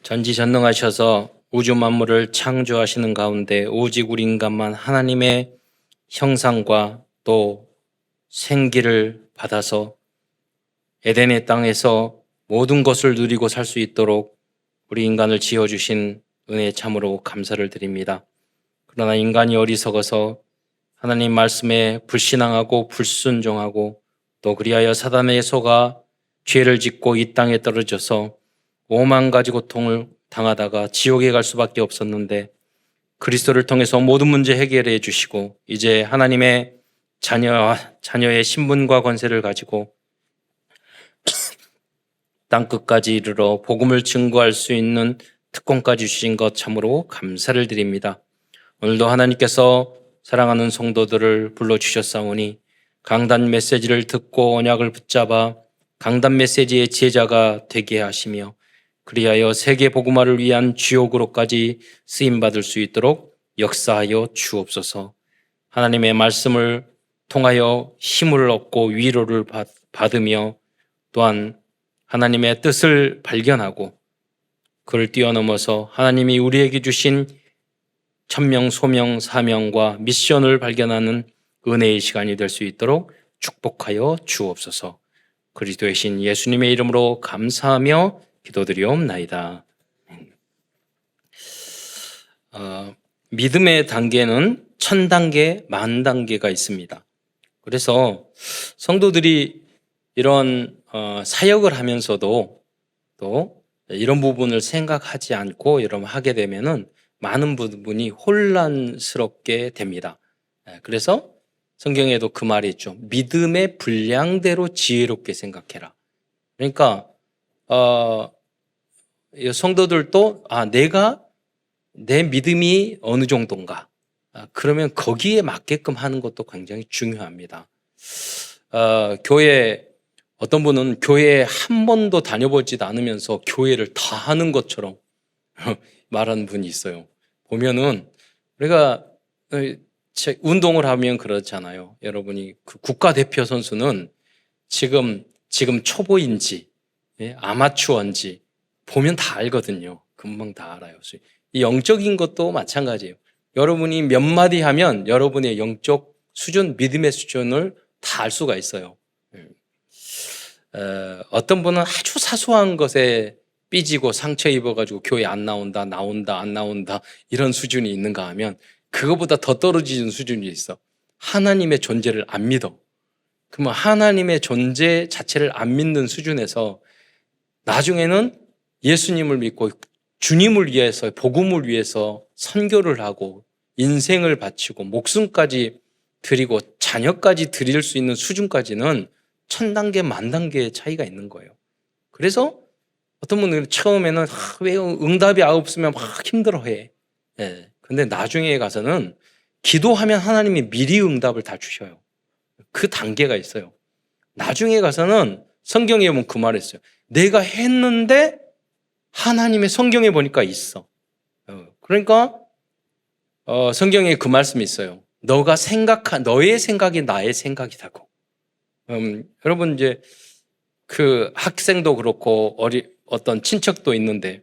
전지전능하셔서 우주 만물을 창조하시는 가운데 오직 우리 인간만 하나님의 형상과 또 생기를 받아서 에덴의 땅에서 모든 것을 누리고 살 수 있도록 우리 인간을 지어주신 은혜에 참으로 감사를 드립니다. 그러나 인간이 어리석어서 하나님 말씀에 불신앙하고 불순종하고 또 그리하여 사단의 속아 죄를 짓고 이 땅에 떨어져서 오만 가지 고통을 당하다가 지옥에 갈 수밖에 없었는데 그리스도를 통해서 모든 문제 해결해 주시고 이제 하나님의 자녀의 신분과 권세를 가지고 땅끝까지 이르러 복음을 증거할 수 있는 특권까지 주신 것 참으로 감사를 드립니다. 오늘도 하나님께서 사랑하는 성도들을 불러주셨사오니 강단 메시지를 듣고 언약을 붙잡아 강단 메시지의 제자가 되게 하시며 그리하여 세계 복음화를 위한 주역으로까지 쓰임받을 수 있도록 역사하여 주옵소서. 하나님의 말씀을 통하여 힘을 얻고 위로를 받으며 또한 하나님의 뜻을 발견하고 그를 뛰어넘어서 하나님이 우리에게 주신 천명, 소명, 사명과 미션을 발견하는 은혜의 시간이 될 수 있도록 축복하여 주옵소서. 그리스도의 신 예수님의 이름으로 감사하며 기도드리옵나이다. 믿음의 단계는 1000단계, 10,000단계가 있습니다. 그래서 성도들이 이런 사역을 하면서도 또 이런 부분을 생각하지 않고 여러분 하게 되면은 많은 부분이 혼란스럽게 됩니다. 그래서 성경에도 그 말이 있죠. 믿음의 분량대로 지혜롭게 생각해라. 그러니까 성도들도 내가 내 믿음이 어느 정도인가 그러면 거기에 맞게끔 하는 것도 굉장히 중요합니다. 교회 어떤 분은 교회에 한 번도 다녀보지도 않으면서 교회를 다 하는 것처럼 말하는 분이 있어요. 보면은 우리가 운동을 하면 그렇잖아요. 여러분이 그 국가대표 선수는 지금 초보인지 아마추어인지 보면 다 알거든요. 금방 다 알아요. 이 영적인 것도 마찬가지예요. 여러분이 몇 마디 하면 여러분의 영적 수준, 믿음의 수준을 다 알 수가 있어요. 어떤 분은 아주 사소한 것에 삐지고 상처 입어가지고 교회 안 나온다, 안 나온다 이런 수준이 있는가 하면 그거보다 더 떨어지는 수준이 있어. 하나님의 존재를 안 믿어. 그러면 하나님의 존재 자체를 안 믿는 수준에서 나중에는 예수님을 믿고 주님을 위해서 복음을 위해서 선교를 하고 인생을 바치고 목숨까지 드리고 자녀까지 드릴 수 있는 수준까지는 1000단계, 10,000단계의 차이가 있는 거예요. 그래서 어떤 분들은 처음에는 왜 응답이 없으면 막 힘들어해. 근데 나중에 가서는 기도하면 하나님이 미리 응답을 다 주셔요. 그 단계가 있어요. 나중에 가서는 성경에 보면 그 말을 했어요. 내가 했는데 하나님의 성경에 보니까 있어. 그러니까 성경에 그 말씀이 있어요. 너의 생각이 나의 생각이라고. 여러분 이제 그 학생도 그렇고 어떤 친척도 있는데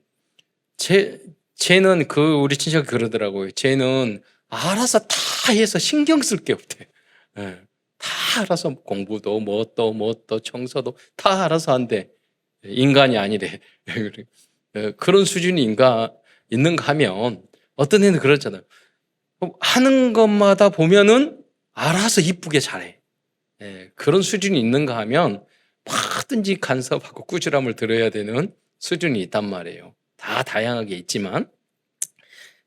쟤는 우리 친척이 그러더라고요. 쟤는 알아서 다 해서 신경 쓸 게 없대. 다 알아서 공부도 뭐 청소도 다 알아서 한대. 인간이 아니래. 그런 수준이 있는가 하면 어떤 애는 그렇잖아요. 하는 것마다 보면은 알아서 이쁘게 잘해. 그런 수준이 있는가 하면 뭐든지 간섭하고 꾸지람을 들어야 되는 수준이 있단 말이에요. 다 다양하게 있지만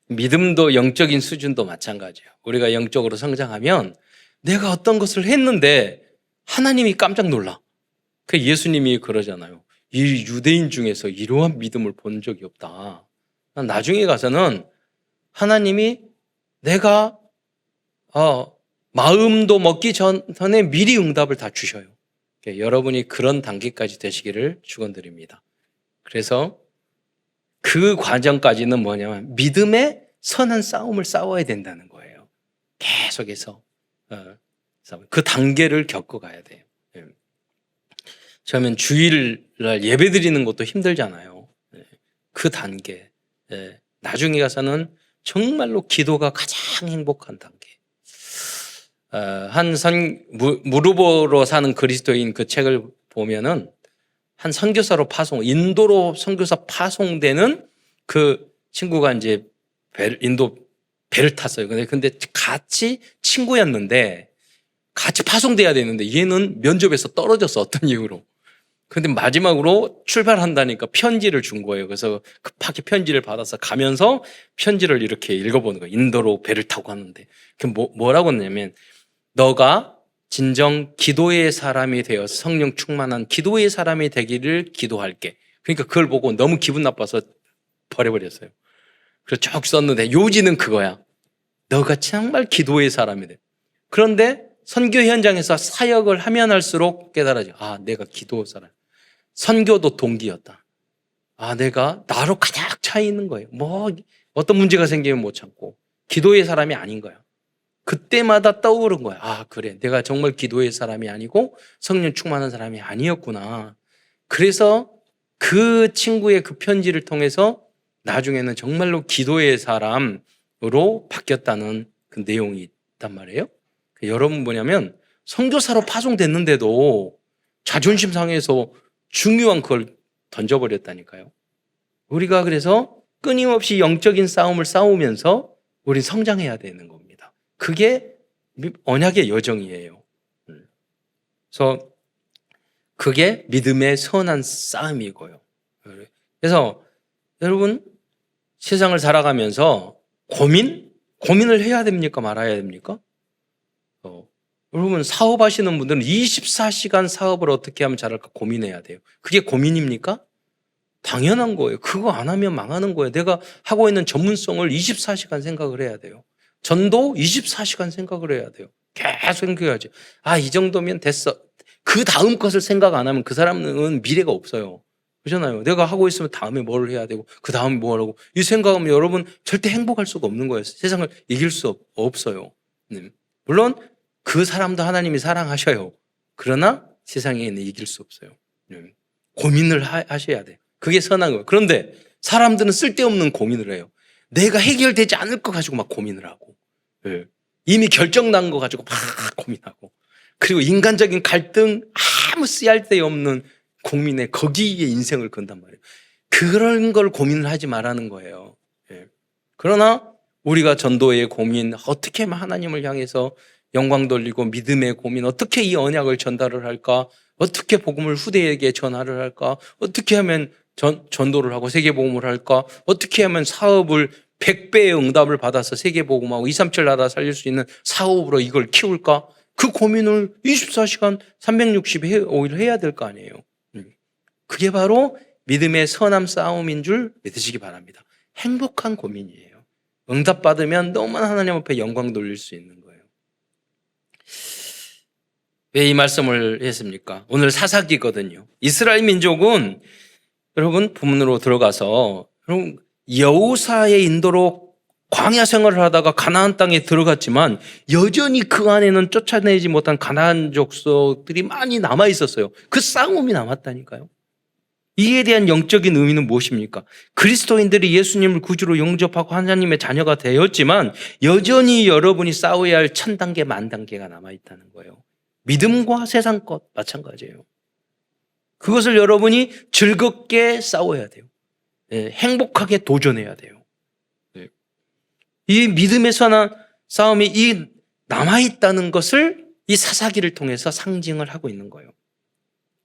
믿음도 영적인 수준도 마찬가지예요. 우리가 영적으로 성장하면 내가 어떤 것을 했는데 하나님이 깜짝 놀라. 그 예수님이 그러잖아요. 이 유대인 중에서 이러한 믿음을 본 적이 없다. 나중에 가서는 하나님이 내가 마음도 먹기 전에 미리 응답을 다 주셔요. 여러분이 그런 단계까지 되시기를 축원드립니다. 그래서 그 과정까지는 뭐냐면 믿음의 선한 싸움을 싸워야 된다는 거예요. 계속해서 그 단계를 겪어가야 돼요. 처음엔 주일날 예배 드리는 것도 힘들잖아요. 그 단계. 예. 나중에 가서는 정말로 기도가 가장 행복한 단계. 무르보로 사는 그리스도인 그 책을 보면은 한 선교사로 인도로 선교사 파송되는 그 친구가 이제 인도 배를 탔어요. 근데 같이 친구였는데 같이 파송돼야 되는데 얘는 면접에서 떨어졌어. 어떤 이유로. 근데 마지막으로 출발한다니까 편지를 준 거예요. 그래서 급하게 편지를 받아서 가면서 편지를 이렇게 읽어보는 거예요. 인도로 배를 타고 가는데. 뭐라고 했냐면 너가 진정 기도의 사람이 되어서 성령 충만한 기도의 사람이 되기를 기도할게. 그러니까 그걸 보고 너무 기분 나빠서 버려버렸어요. 그래서 쭉 썼는데 요지는 그거야. 너가 정말 기도의 사람이 돼. 그런데 선교 현장에서 사역을 하면 할수록 깨달아져. 아, 내가 기도 사람. 선교도 동기였다. 아, 내가 나로 가득 차 있는 거예요. 어떤 문제가 생기면 못 참고. 기도의 사람이 아닌 거야. 그때마다 떠오른 거야. 아, 그래. 내가 정말 기도의 사람이 아니고 성령 충만한 사람이 아니었구나. 그래서 그 친구의 그 편지를 통해서 나중에는 정말로 기도의 사람으로 바뀌었다는 그 내용이 있단 말이에요. 여러분 뭐냐면 선교사로 파송됐는데도 자존심 상해서 중요한 그걸 던져버렸다니까요. 우리가 그래서 끊임없이 영적인 싸움을 싸우면서 우리 성장해야 되는 겁니다. 그게 언약의 여정이에요. 그래서 그게 믿음의 선한 싸움이고요. 그래서 여러분 세상을 살아가면서 고민을 해야 됩니까? 말아야 됩니까? 여러분 사업하시는 분들은 24시간 사업을 어떻게 하면 잘할까 고민해야 돼요. 그게 고민입니까? 당연한 거예요. 그거 안 하면 망하는 거예요. 내가 하고 있는 전문성을 24시간 생각을 해야 돼요. 전도 24시간 생각을 해야 돼요. 계속 생각해야지. 아, 이 정도면 됐어. 그 다음 것을 생각 안 하면 그 사람은 미래가 없어요. 그렇잖아요. 내가 하고 있으면 다음에 뭘 해야 되고 그 다음에 뭘 하고 이 생각하면 여러분 절대 행복할 수가 없는 거예요. 세상을 이길 수 없어요. 물론 그 사람도 하나님이 사랑하셔요. 그러나 세상에는 이길 수 없어요. 고민을 하셔야 돼요. 그게 선한 거예요. 그런데 사람들은 쓸데없는 고민을 해요. 내가 해결되지 않을 거 가지고 막 고민을 하고 이미 결정난 거 가지고 막 고민하고 그리고 인간적인 갈등 아무 쓰잘데없는 고민에 거기에 인생을 건단 말이에요. 그런 걸 고민을 하지 말라는 거예요. 그러나 우리가 전도의 고민, 어떻게 하면 하나님을 향해서 영광 돌리고 믿음의 고민, 어떻게 이 언약을 전달을 할까? 어떻게 복음을 후대에게 전하를 할까? 어떻게 하면 전도를 하고 세계복음을 할까? 어떻게 하면 사업을 100배의 응답을 받아서 세계복음하고 237 나라 살릴 수 있는 사업으로 이걸 키울까? 그 고민을 24시간 365일 해야 될 거 아니에요. 그게 바로 믿음의 선함 싸움인 줄 믿으시기 바랍니다. 행복한 고민이에요. 응답받으면 너무나 하나님 앞에 영광 돌릴 수 있는 거예요. 왜 이 말씀을 했습니까? 오늘 사사기거든요. 이스라엘 민족은 여러분 본문으로 들어가서 여러분 여호사의 인도로 광야 생활을 하다가 가나안 땅에 들어갔지만 여전히 그 안에는 쫓아내지 못한 가나안 족속들이 많이 남아 있었어요. 그 싸움이 남았다니까요. 이에 대한 영적인 의미는 무엇입니까? 그리스도인들이 예수님을 구주로 영접하고 하나님의 자녀가 되었지만 여전히 여러분이 싸워야 할 1000단계, 10,000단계가 남아있다는 거예요. 믿음과 세상 것 마찬가지예요. 그것을 여러분이 즐겁게 싸워야 돼요. 행복하게 도전해야 돼요. 이 믿음의 선한 싸움이 이 남아있다는 것을 이 사사기를 통해서 상징을 하고 있는 거예요.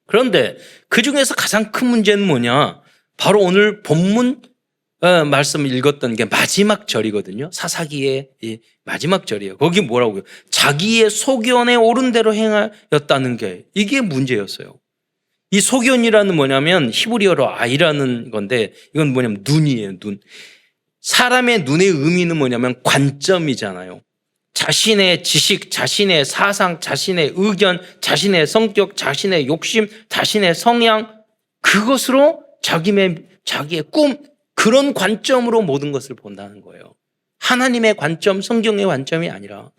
그런데 그 중에서 가장 큰 문제는 뭐냐? 바로 오늘 본문 말씀 읽었던 게 마지막 절이거든요. 사사기의 마지막 절이에요. 거기 뭐라고요? 자기의 소견에 옳은 대로 행하였다는 게 이게 문제였어요. 이 소견이라는 뭐냐면 히브리어로 아이라는 건데 이건 뭐냐면 눈이에요. 눈. 사람의 눈의 의미는 뭐냐면 관점이잖아요. 자신의 지식, 자신의 사상, 자신의 의견, 자신의 성격, 자신의 욕심, 자신의 성향 그것으로 자기의 꿈 그런 관점으로 모든 것을 본다는 거예요. 하나님의 관점, 성경의 관점이 아니라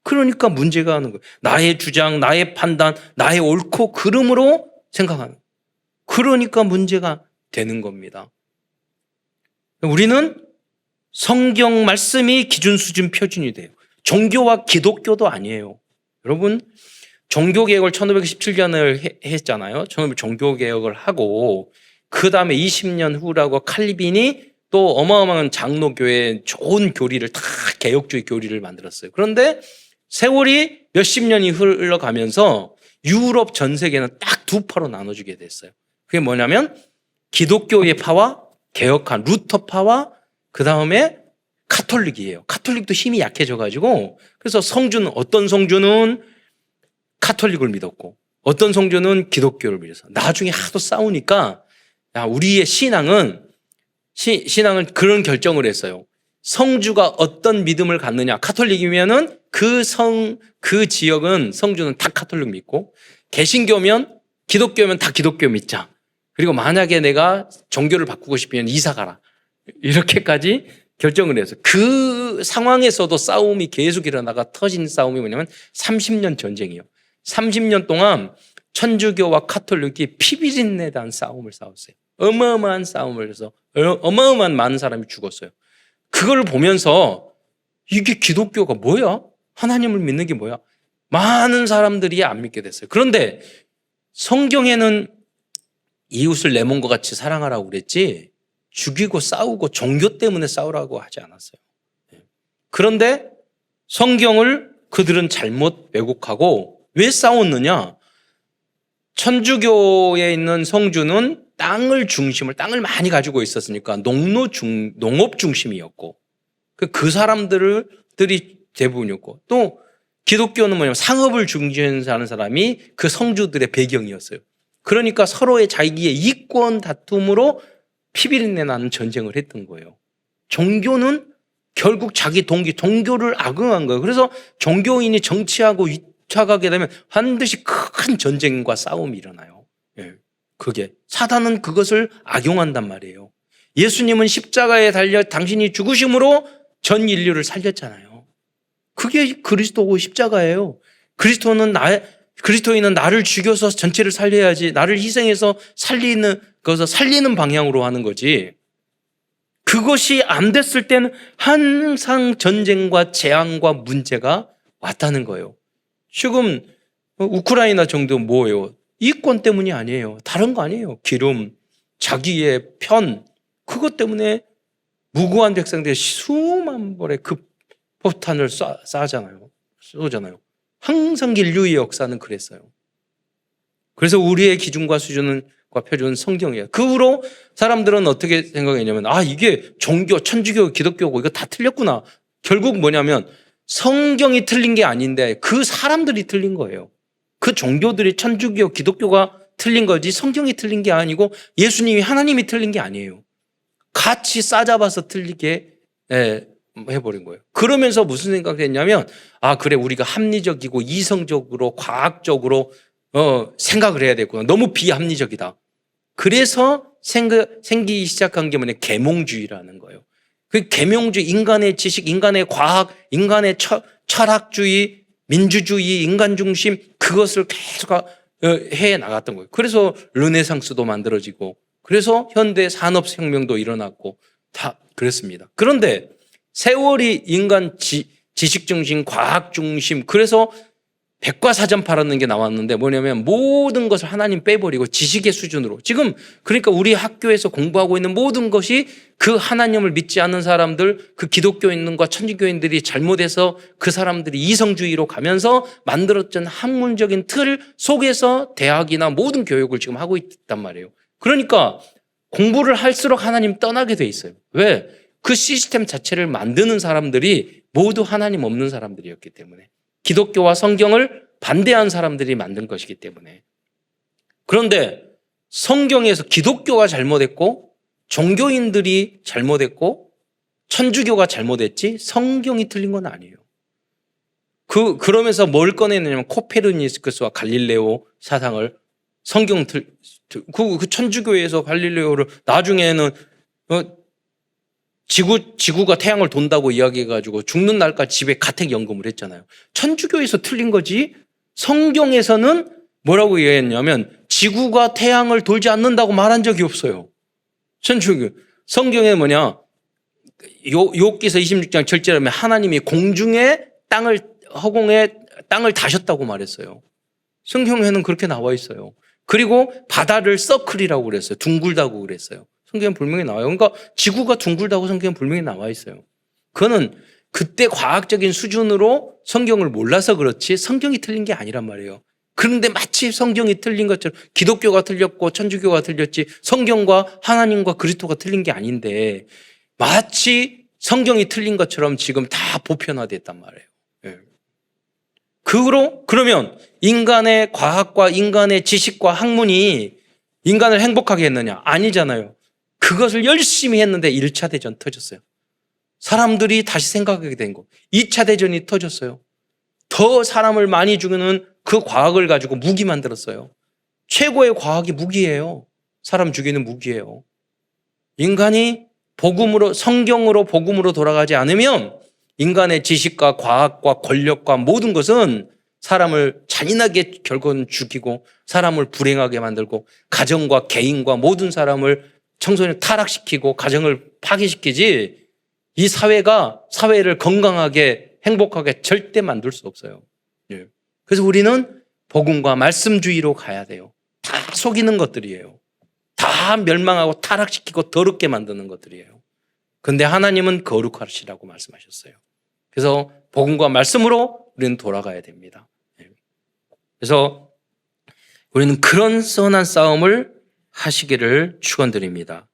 그러니까 문제가 하는 거예요. 나의 주장, 나의 판단, 나의 옳고 그름으로 생각하는 그러니까 문제가 되는 겁니다. 우리는 성경 말씀이 기준, 수준, 표준이 돼요. 종교와 기독교도 아니에요. 여러분, 종교개혁을 1517년을 했잖아요. 처음에 종교개혁을 하고 그 다음에 20년 후라고 칼빈이 또 어마어마한 장로교회 좋은 교리를 다 개혁주의 교리를 만들었어요. 그런데 세월이 몇십 년이 흘러가면서 유럽 전 세계는 딱 두 파로 나눠지게 됐어요. 그게 뭐냐면 기독교의 파와 개혁한 루터파와 그 다음에 카톨릭이에요. 카톨릭도 힘이 약해져가지고 그래서 성주는 어떤 성주는 카톨릭을 믿었고 어떤 성주는 기독교를 믿어서 나중에 하도 싸우니까 야, 우리의 신앙은 그런 결정을 했어요. 성주가 어떤 믿음을 갖느냐. 카톨릭이면은 그 지역은 성주는 다 카톨릭 믿고 개신교면 기독교면 다 기독교 믿자. 그리고 만약에 내가 종교를 바꾸고 싶으면 이사 가라. 이렇게까지 결정을 해서 그 상황에서도 싸움이 계속 일어나가 터진 싸움이 뭐냐면 30년 전쟁이에요. 30년 동안 천주교와 카톨릭이 피비린내단 싸움을 싸웠어요. 어마어마한 싸움을 해서 어마어마한 많은 사람이 죽었어요. 그걸 보면서 이게 기독교가 뭐야? 하나님을 믿는 게 뭐야? 많은 사람들이 안 믿게 됐어요. 그런데 성경에는 이웃을 내 몸과 같이 사랑하라고 그랬지 죽이고 싸우고 종교 때문에 싸우라고 하지 않았어요. 그런데 성경을 그들은 잘못 왜곡하고 왜 싸웠느냐? 천주교에 있는 성주는 땅을 많이 가지고 있었으니까 농업 중심이었고 그 사람들이 대부분이었고 또 기독교는 뭐냐면 상업을 중시하는 사람이 그 성주들의 배경이었어요. 그러니까 서로의 자기의 이권 다툼으로 피비린내 나는 전쟁을 했던 거예요. 종교는 결국 자기 종교를 악용한 거예요. 그래서 종교인이 정치하고 위탁하게 되면 반드시 큰 전쟁과 싸움이 일어나요. 그게 사단은 그것을 악용한단 말이에요. 예수님은 십자가에 달려 당신이 죽으심으로 전 인류를 살렸잖아요. 그게 그리스도고 십자가예요. 그리스도인은 나를 죽여서 전체를 살려야지, 나를 희생해서 살리는 방향으로 하는 거지. 그것이 안 됐을 때는 항상 전쟁과 재앙과 문제가 왔다는 거예요. 지금 우크라이나 정도 뭐예요? 이권 때문이 아니에요. 다른 거 아니에요. 기름, 자기의 편, 그것 때문에 무고한 백성들이 수만 벌의 폭탄을 쏘잖아요. 항상 인류의 역사는 그랬어요. 그래서 우리의 기준과 수준과 표준은 성경이에요. 그 후로 사람들은 어떻게 생각했냐면 이게 종교, 천주교, 기독교고 이거 다 틀렸구나. 결국 뭐냐면 성경이 틀린 게 아닌데 그 사람들이 틀린 거예요. 그 종교들이 천주교, 기독교가 틀린 거지 성경이 틀린 게 아니고 예수님이 하나님이 틀린 게 아니에요. 같이 싸잡아서 틀리게 해버린 거예요. 그러면서 무슨 생각이 했냐면 그래 우리가 합리적이고 이성적으로 과학적으로 생각을 해야 되겠구나. 너무 비합리적이다. 그래서 생기기 시작한 게 뭐냐 계몽주의라는 거예요. 그 계몽주의, 인간의 지식, 인간의 과학, 인간의 철학주의, 민주주의, 인간 중심 그것을 계속 해 나갔던 거예요. 그래서 르네상스도 만들어지고 그래서 현대 산업혁명도 일어났고 다 그랬습니다. 그런데 세월이 인간 지식 중심, 과학 중심 그래서 백과사전 팔았는 게 나왔는데 뭐냐면 모든 것을 하나님 빼버리고 지식의 수준으로 지금 그러니까 우리 학교에서 공부하고 있는 모든 것이 그 하나님을 믿지 않는 사람들 그 기독교인과 천주교인들이 잘못해서 그 사람들이 이성주의로 가면서 만들었던 학문적인 틀 속에서 대학이나 모든 교육을 지금 하고 있단 말이에요. 그러니까 공부를 할수록 하나님 떠나게 돼 있어요. 왜? 그 시스템 자체를 만드는 사람들이 모두 하나님 없는 사람들이었기 때문에 기독교와 성경을 반대한 사람들이 만든 것이기 때문에. 그런데 성경에서 기독교가 잘못했고 종교인들이 잘못했고 천주교가 잘못했지 성경이 틀린 건 아니에요. 그러면서 뭘 꺼내느냐면 코페르니쿠스와 갈릴레오 사상을 성경 그 천주교에서 갈릴레오를 나중에는 지구가 태양을 돈다고 이야기해가지고 죽는 날까지 집에 가택연금을 했잖아요. 천주교에서 틀린 거지 성경에서는 뭐라고 이야기했냐면 지구가 태양을 돌지 않는다고 말한 적이 없어요. 천주교. 성경에 뭐냐 욥기서 26장 7절에 보면 하나님이 공중에 허공에 땅을 다셨다고 말했어요. 성경에는 그렇게 나와 있어요. 그리고 바다를 서클이라고 그랬어요. 둥글다고 그랬어요. 성경에 분명히 나와요. 그러니까 지구가 둥글다고 성경에 분명히 나와 있어요. 그거는 그때 과학적인 수준으로 성경을 몰라서 그렇지 성경이 틀린 게 아니란 말이에요. 그런데 마치 성경이 틀린 것처럼 기독교가 틀렸고 천주교가 틀렸지 성경과 하나님과 그리스도가 틀린 게 아닌데 마치 성경이 틀린 것처럼 지금 다 보편화됐단 말이에요. 예. 그러면 인간의 과학과 인간의 지식과 학문이 인간을 행복하게 했느냐? 아니잖아요. 그것을 열심히 했는데 1차 대전 터졌어요. 사람들이 다시 생각하게 된 거. 2차 대전이 터졌어요. 더 사람을 많이 죽이는 그 과학을 가지고 무기 만들었어요. 최고의 과학이 무기예요. 사람 죽이는 무기예요. 인간이 성경으로 복음으로 돌아가지 않으면 인간의 지식과 과학과 권력과 모든 것은 사람을 잔인하게 결국은 죽이고 사람을 불행하게 만들고 가정과 개인과 모든 사람을 청소년 타락시키고 가정을 파괴시키지 이 사회를 건강하게 행복하게 절대 만들 수 없어요. 예. 그래서 우리는 복음과 말씀주의로 가야 돼요. 다 속이는 것들이에요. 다 멸망하고 타락시키고 더럽게 만드는 것들이에요. 그런데 하나님은 거룩하시라고 말씀하셨어요. 그래서 복음과 말씀으로 우리는 돌아가야 됩니다. 예. 그래서 우리는 그런 선한 싸움을 하시기를 축원드립니다.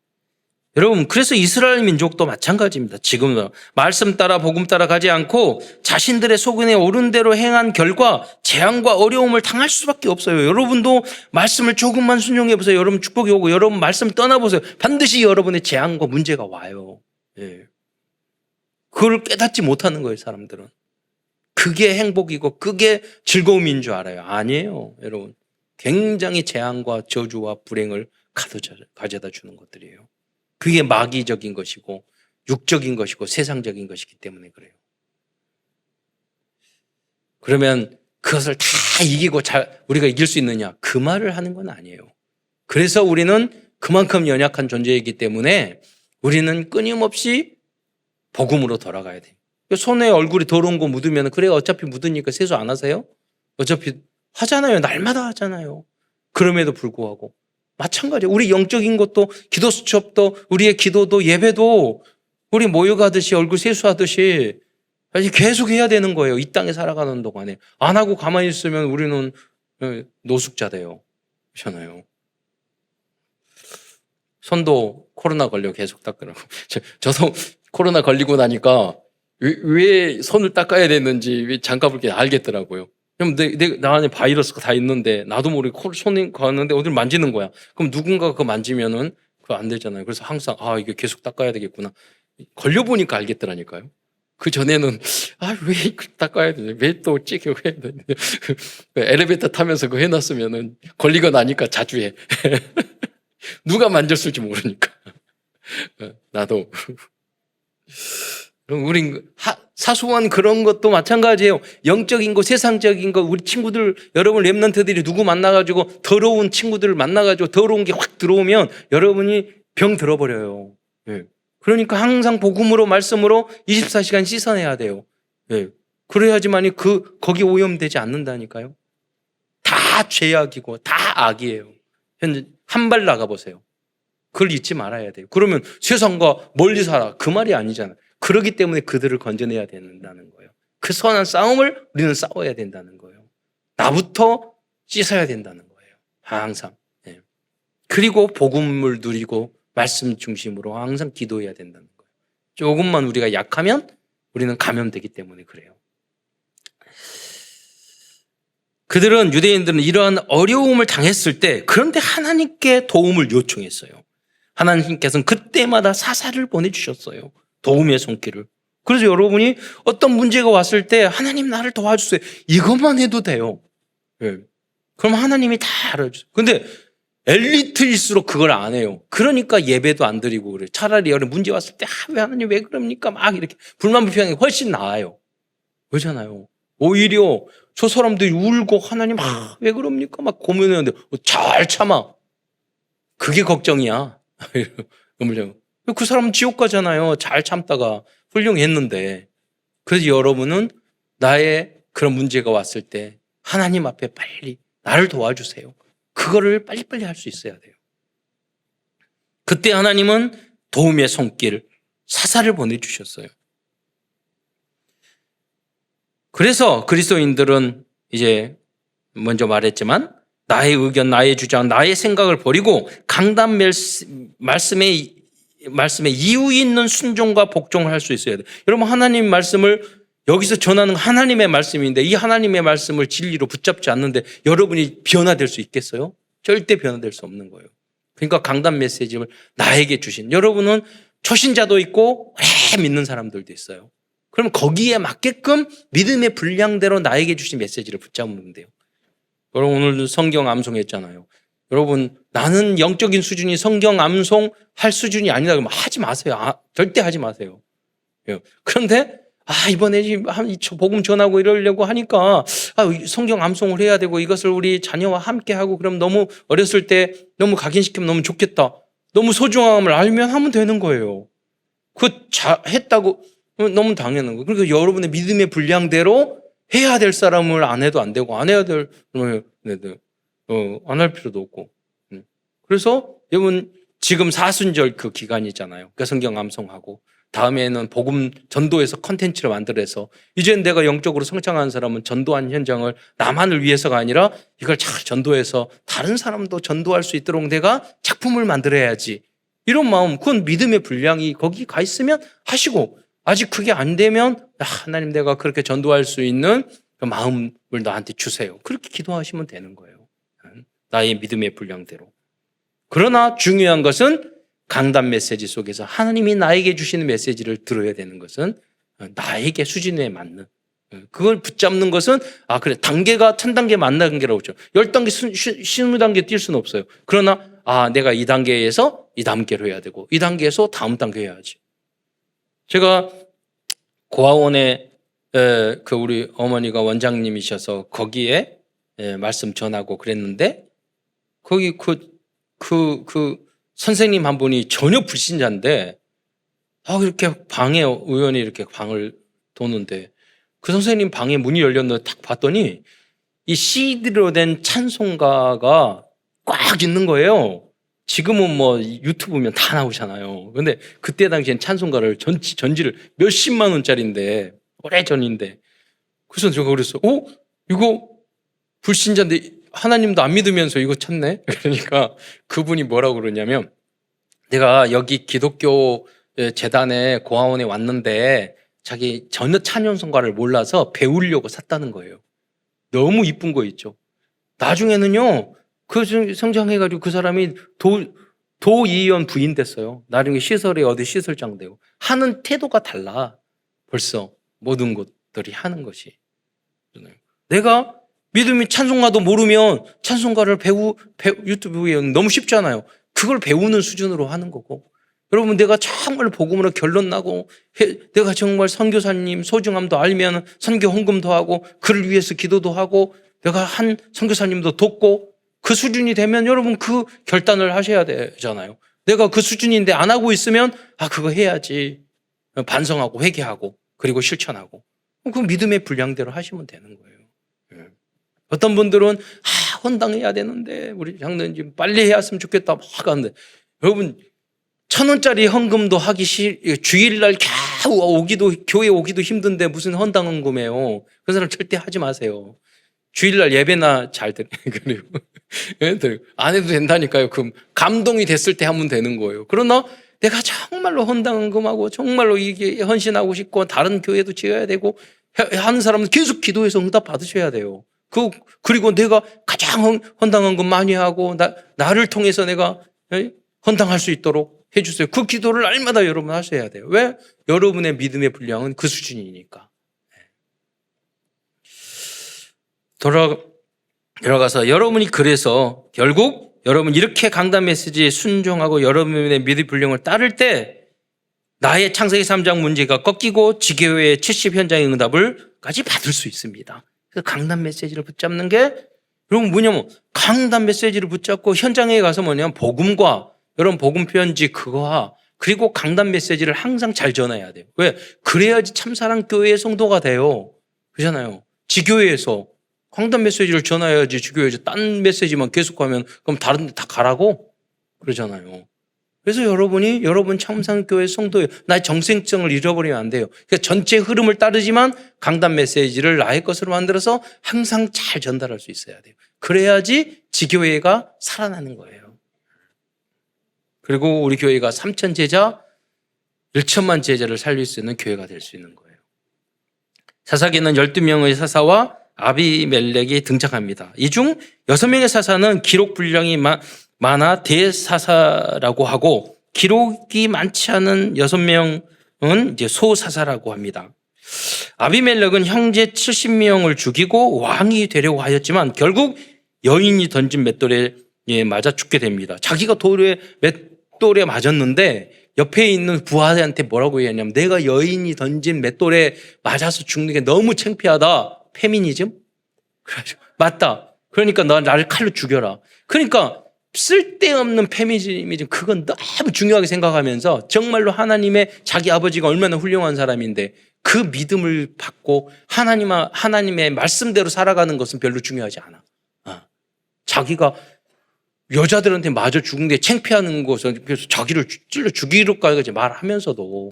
여러분, 그래서 이스라엘 민족도 마찬가지입니다. 지금도 말씀 따라 복음 따라 가지 않고 자신들의 속은에 오른 대로 행한 결과 재앙과 어려움을 당할 수밖에 없어요. 여러분도 말씀을 조금만 순종해 보세요. 여러분 축복이 오고 여러분 말씀 떠나보세요. 반드시 여러분의 재앙과 문제가 와요. 예. 그걸 깨닫지 못하는 거예요, 사람들은. 그게 행복이고 그게 즐거움인 줄 알아요. 아니에요, 여러분. 굉장히 재앙과 저주와 불행을 가져다 주는 것들이에요. 그게 마귀적인 것이고 육적인 것이고 세상적인 것이기 때문에 그래요. 그러면 그것을 다 이기고 우리가 이길 수 있느냐? 그 말을 하는 건 아니에요. 그래서 우리는 그만큼 연약한 존재이기 때문에 우리는 끊임없이 복음으로 돌아가야 돼요. 손에 얼굴이 더러운 거 묻으면 그래 어차피 묻으니까 세수 안 하세요? 어차피 하잖아요. 날마다 하잖아요. 그럼에도 불구하고 마찬가지예요. 우리 영적인 것도 기도 수첩도 우리의 기도도 예배도 우리 모여가듯이 얼굴 세수하듯이 계속 해야 되는 거예요. 이 땅에 살아가는 동안에. 안 하고 가만히 있으면 우리는 노숙자 돼요. 그렇잖아요. 손도 코로나 걸려 계속 닦으라고. 저도 코로나 걸리고 나니까 왜 손을 닦아야 되는지 장갑을 알겠더라고요. 그럼 나 안에 바이러스가 다 있는데 나도 모르게 손이 가는데 어딜 만지는 거야. 그럼 누군가가 그거 만지면은 그거 안 되잖아요. 그래서 항상 이게 계속 닦아야 되겠구나. 걸려보니까 알겠더라니까요. 그 전에는 왜 닦아야 되지? 왜 또 찍고 해야 되지? 엘리베이터 타면서 그거 해놨으면은 걸리고 나니까 자주 해. 누가 만졌을지 모르니까. 나도. 우린 사소한 그런 것도 마찬가지예요. 영적인 거, 세상적인 거, 우리 친구들, 여러분 랩런트들이 누구 만나가지고 더러운 친구들을 만나가지고 더러운 게 확 들어오면 여러분이 병 들어버려요. 예. 그러니까 항상 복음으로 말씀으로 24시간 씻어내야 돼요. 예. 그래야지만이 거기 오염되지 않는다니까요. 다 죄악이고 다 악이에요. 현재 한 발 나가보세요. 그걸 잊지 말아야 돼요. 그러면 세상과 멀리 살아. 그 말이 아니잖아요. 그렇기 때문에 그들을 건져내야 된다는 거예요. 그 선한 싸움을 우리는 싸워야 된다는 거예요. 나부터 씻어야 된다는 거예요. 항상. 네. 그리고 복음을 누리고 말씀 중심으로 항상 기도해야 된다는 거예요. 조금만 우리가 약하면 우리는 감염되기 때문에 그래요. 유대인들은 이러한 어려움을 당했을 때 그런데 하나님께 도움을 요청했어요. 하나님께서는 그때마다 사사를 보내주셨어요. 도움의 손길을. 그래서 여러분이 어떤 문제가 왔을 때 하나님 나를 도와주세요. 이것만 해도 돼요. 네. 그럼 하나님이 다 알아주세요. 근데 엘리트일수록 그걸 안 해요. 그러니까 예배도 안 드리고 그래요. 차라리 여러 문제 왔을 때 왜 하나님 왜 그럽니까? 막 이렇게 불만 불평이 훨씬 나아요. 그렇잖아요. 오히려 저 사람들이 울고 하나님 왜 그럽니까? 막 고민하는데 잘 참아. 그게 걱정이야. 그 사람은 지옥 가잖아요. 잘 참다가 훌륭했는데. 그래서 여러분은 나의 그런 문제가 왔을 때 하나님 앞에 빨리 나를 도와주세요. 그거를 빨리빨리 할 수 있어야 돼요. 그때 하나님은 도움의 손길, 사사를 보내주셨어요. 그래서 그리스도인들은 이제 먼저 말했지만 나의 의견, 나의 주장, 나의 생각을 버리고 강단 말씀에 이유 있는 순종과 복종을 할 수 있어야 돼요. 여러분 하나님 말씀을 여기서 전하는 하나님의 말씀인데 이 하나님의 말씀을 진리로 붙잡지 않는데 여러분이 변화될 수 있겠어요? 절대 변화될 수 없는 거예요. 그러니까 강단 메시지를 나에게 주신, 여러분은 초신자도 있고 오래 믿는 사람들도 있어요. 그럼 거기에 맞게끔 믿음의 분량대로 나에게 주신 메시지를 붙잡으면 돼요. 여러분 오늘도 성경 암송했잖아요. 여러분 나는 영적인 수준이 성경 암송할 수준이 아니다 그러면 하지 마세요. 절대 하지 마세요. 그런데 이번에 복음 전하고 이러려고 하니까 성경 암송을 해야 되고 이것을 우리 자녀와 함께 하고 그럼 너무 어렸을 때 너무 각인시키면 너무 좋겠다. 너무 소중함을 알면 하면 되는 거예요. 했다고 너무 당연한 거예요. 그러니까 여러분의 믿음의 분량대로 해야 될 사람을 안 해도 안 되고 안 해야 될 안 할 필요도 없고. 그래서 여러분 지금 사순절 그 기간이잖아요. 그러니까 성경 암송하고 다음에는 복음 전도에서 컨텐츠를 만들어서 이제는 내가 영적으로 성장하는 사람은 전도한 현장을 나만을 위해서가 아니라 이걸 잘 전도해서 다른 사람도 전도할 수 있도록 내가 작품을 만들어야지. 이런 마음, 그건 믿음의 분량이 거기 가 있으면 하시고 아직 그게 안 되면 하나님 내가 그렇게 전도할 수 있는 그 마음을 나한테 주세요. 그렇게 기도하시면 되는 거예요. 나의 믿음의 분량대로. 그러나 중요한 것은 강단 메시지 속에서 하나님이 나에게 주시는 메시지를 들어야 되는 것은 나에게 수준에 맞는 그걸 붙잡는 것은 그래 단계가 1000단계 만 단계라고 그러죠. 10단계 20단계 뛸 수는 없어요. 그러나 내가 이 단계에서 이 단계로 해야 되고 이 단계에서 다음 단계 해야지. 제가 고아원에 그 우리 어머니가 원장님이셔서 거기에 말씀 전하고 그랬는데 거기 그 선생님 한 분이 전혀 불신자인데 이렇게 방에 우연히 이렇게 방을 도는데 그 선생님 방에 문이 열렸는데 딱 봤더니 이 CD로 된 찬송가가 꽉 있는 거예요. 지금은 뭐 유튜브면 다 나오잖아요. 근데 그때 당시엔 찬송가를 전지를 몇십만 원짜리인데 오래전인데 그래서 제가 그랬어요. 이거 불신자인데 하나님도 안 믿으면서 이거 찾네? 그러니까 그분이 뭐라고 그러냐면 내가 여기 기독교 재단에 고아원에 왔는데 자기 전혀 찬양성가를 몰라서 배우려고 샀다는 거예요. 너무 이쁜 거 있죠. 나중에는요, 그 성장해가지고 그 사람이 도의원 부인 됐어요. 나중에 시설에 어디 시설장 되고. 하는 태도가 달라. 벌써 모든 것들이 하는 것이. 내가 믿음이 찬송가도 모르면 찬송가를 유튜브에 너무 쉽잖아요. 그걸 배우는 수준으로 하는 거고. 여러분 내가 정말 복음으로 결론 나고 내가 정말 선교사님 소중함도 알면 선교 헌금도 하고 그를 위해서 기도도 하고 내가 한 선교사님도 돕고 그 수준이 되면 여러분 그 결단을 하셔야 되잖아요. 내가 그 수준인데 안 하고 있으면 그거 해야지. 반성하고 회개하고 그리고 실천하고 그 믿음의 분량대로 하시면 되는 거예요. 어떤 분들은 헌당해야 되는데 우리 장로님 빨리 해야했으면 좋겠다 막 하는데 여러분 1,000원짜리 헌금도 하기 주일날 겨우 교회 오기도 힘든데 무슨 헌당 헌금해요. 그 사람 절대 하지 마세요. 주일날 예배나 잘 그리고 안 해도 된다니까요. 그 감동이 됐을 때 하면 되는 거예요. 그러나 내가 정말로 헌당 헌금하고 정말로 이게 헌신하고 싶고 다른 교회도 지어야 되고 하는 사람은 계속 기도해서 응답 받으셔야 돼요. 그리고 내가 가장 헌당 헌금 많이 하고 나를 통해서 내가 헌당할 수 있도록 해주세요. 그 기도를 날마다 여러분 하셔야 돼요. 왜? 여러분의 믿음의 분량은 그 수준이니까. 들어가서 여러분이 그래서 결국 여러분 이렇게 강단 메시지에 순종하고 여러분의 믿음의 분량을 따를 때 나의 창세기 3장 문제가 꺾이고 지교회의 70 현장의 응답을까지 받을 수 있습니다. 그래서 강단 메시지를 붙잡는 게 여러분 뭐냐면 강단 메시지를 붙잡고 현장에 가서 뭐냐면 복음과 여러분 복음 편지 그거와 그리고 강단 메시지를 항상 잘 전해야 돼요. 왜? 그래야지 참사랑 교회의 성도가 돼요. 그렇잖아요. 지교회에서 강단 메시지를 전해야지 지교회에서 딴 메시지만 계속하면 그럼 다른 데 다 가라고? 그러잖아요. 그래서 여러분 참사교회 성도예요. 나의 정생성을 잃어버리면 안 돼요. 그러니까 전체 흐름을 따르지만 강단 메시지를 나의 것으로 만들어서 항상 잘 전달할 수 있어야 돼요. 그래야지 지교회가 살아나는 거예요. 그리고 우리 교회가 3천 제자, 1천만 제자를 살릴 수 있는 교회가 될 수 있는 거예요. 사사기는 12명의 사사와 아비멜렉이 등장합니다. 이 중 6명의 사사는 기록 분량이 많아 대사사라고 하고 기록이 많지 않은 6명은 이제 소사사라고 합니다. 아비멜렉은 형제 70명을 죽이고 왕이 되려고 하였지만 결국 여인이 던진 맷돌에 맞아 죽게 됩니다. 자기가 맷돌에 맞았는데 옆에 있는 부하한테 뭐라고 얘기하냐면 내가 여인이 던진 맷돌에 맞아서 죽는 게 너무 창피하다. 페미니즘? 맞다. 그러니까 나를 칼로 죽여라. 그러니까 쓸데없는 페미니즘 그건 너무 중요하게 생각하면서 정말로 하나님의 자기 아버지가 얼마나 훌륭한 사람인데 그 믿음을 받고 하나님의 말씀대로 살아가는 것은 별로 중요하지 않아. 자기가 여자들한테 맞아 죽은 게 창피하는 것은 그래서 자기를 찔러 죽이려까지 말하면서도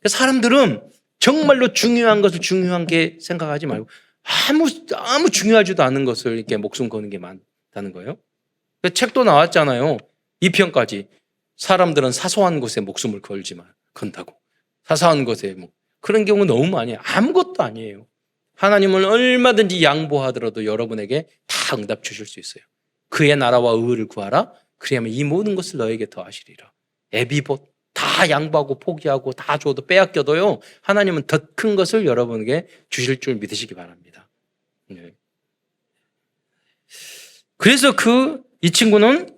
사람들은 정말로 중요한 것을 중요한 게 생각하지 말고 아무 중요하지도 않은 것을 이렇게 목숨 거는 게 많다는 거예요. 책도 나왔잖아요. 2편까지. 사람들은 사소한 것에 목숨을 건다고. 사소한 것에 그런 경우 너무 많이 해요. 아무것도 아니에요. 하나님은 얼마든지 양보하더라도 여러분에게 다 응답 주실 수 있어요. 그의 나라와 의를 구하라. 그리하면 이 모든 것을 너에게 더하시리라. 애비봇 다 양보하고 포기하고 다 줘도 빼앗겨도요. 하나님은 더 큰 것을 여러분에게 주실 줄 믿으시기 바랍니다. 네. 그래서 이 친구는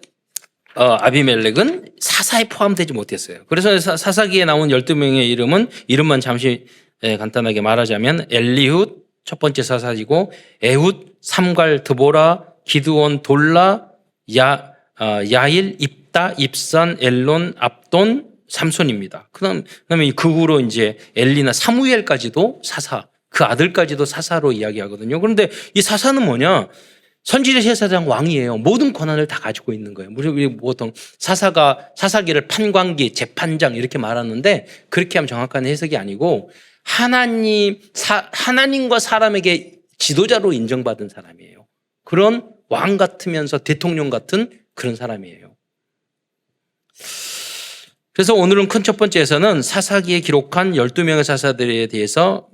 아비멜렉은 사사에 포함되지 못했어요. 그래서 사사기에 나온 12명의 이름만 잠시 간단하게 말하자면 엘리훗 첫 번째 사사이고 에훗, 삼갈, 드보라, 기드온, 돌라, 야일, 입다, 입산, 엘론, 압돈, 삼손입니다. 그다음에 그 후로 이제 엘리나 사무엘까지도 사사, 그 아들까지도 사사로 이야기하거든요. 그런데 이 사사는 뭐냐? 선지자 제사장 왕이에요. 모든 권한을 다 가지고 있는 거예요. 우리 보통 사사기를 판관기, 재판장 이렇게 말하는데 그렇게 하면 정확한 해석이 아니고 하나님과 사람에게 지도자로 인정받은 사람이에요. 그런 왕 같으면서 대통령 같은 그런 사람이에요. 그래서 오늘은 큰 첫 번째에서는 사사기에 기록한 12명의 사사들에 대해서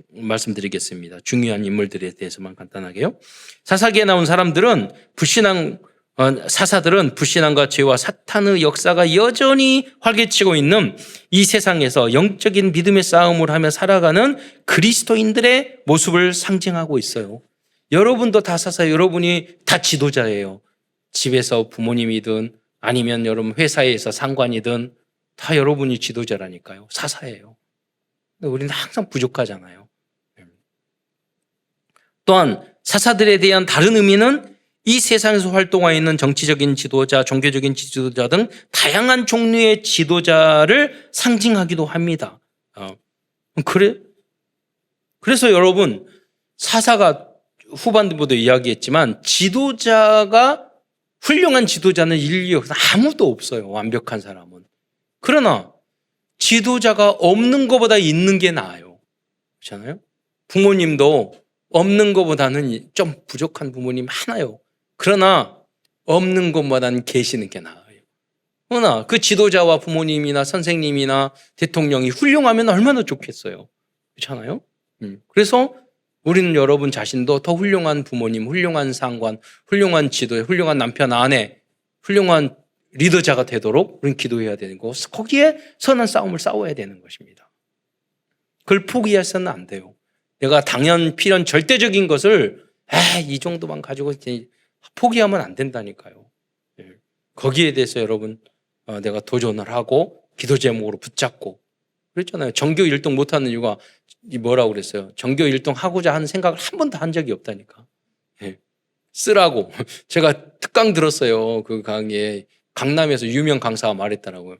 말씀드리겠습니다. 중요한 인물들에 대해서만 간단하게요. 사사기에 나온 사사들은 불신앙과 죄와 사탄의 역사가 여전히 활개치고 있는 이 세상에서 영적인 믿음의 싸움을 하며 살아가는 그리스도인들의 모습을 상징하고 있어요. 여러분도 다 여러분이 다 지도자예요. 집에서 부모님이든 아니면 여러분 회사에서 상관이든 다 여러분이 지도자라니까요. 사사예요. 우리는 항상 부족하잖아요. 또한 사사들에 대한 다른 의미는 이 세상에서 활동하고 있는 정치적인 지도자, 종교적인 지도자 등 다양한 종류의 지도자를 상징하기도 합니다. 그래서 여러분 사사가 후반부도 이야기했지만 훌륭한 지도자는 인류에 아무도 없어요. 완벽한 사람은. 그러나 지도자가 없는 것보다 있는 게 나아요. 그렇잖아요? 부모님도 없는 것보다는 좀 부족한 부모님 많아요. 그러나 없는 것보다는 계시는 게 나아요. 그러나 그 지도자와 부모님이나 선생님이나 대통령이 훌륭하면 얼마나 좋겠어요. 그렇잖아요? 그래서 우리는 여러분 자신도 더 훌륭한 부모님, 훌륭한 상관, 훌륭한 지도, 훌륭한 남편, 아내, 훌륭한 리더자가 되도록 우리는 기도해야 되는 거고 거기에 선한 싸움을 싸워야 되는 것입니다. 그걸 포기해서는 안 돼요. 내가 필연 절대적인 것을 이 정도만 가지고 포기하면 안 된다니까요. 거기에 대해서 여러분 내가 도전을 하고 기도 제목으로 붙잡고 그랬잖아요. 전교 1등 못하는 이유가 뭐라고 그랬어요? 전교 1등 하고자 하는 생각을 한 번도 한 적이 없다니까. 쓰라고. 제가 특강 들었어요. 그 강의에 강남에서 유명 강사가 말했더라고요.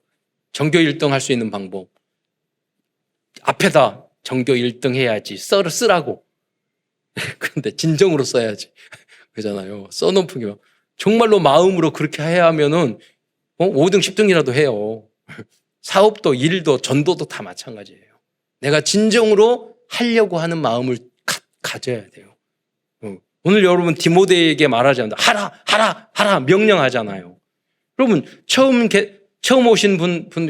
전교 1등 할 수 있는 방법. 앞에다 전교 1등 해야지. 쓰라고. 그런데 진정으로 써야지. 그러잖아요. 써놓은 게 정말로 마음으로 그렇게 해야 하면은 5등, 10등이라도 해요. 사업도, 일도, 전도도 다 마찬가지예요. 내가 진정으로 하려고 하는 마음을 가져야 돼요. 오늘 여러분 디모데에게 말하자면 하라 명령하잖아요. 여러분 처음 오신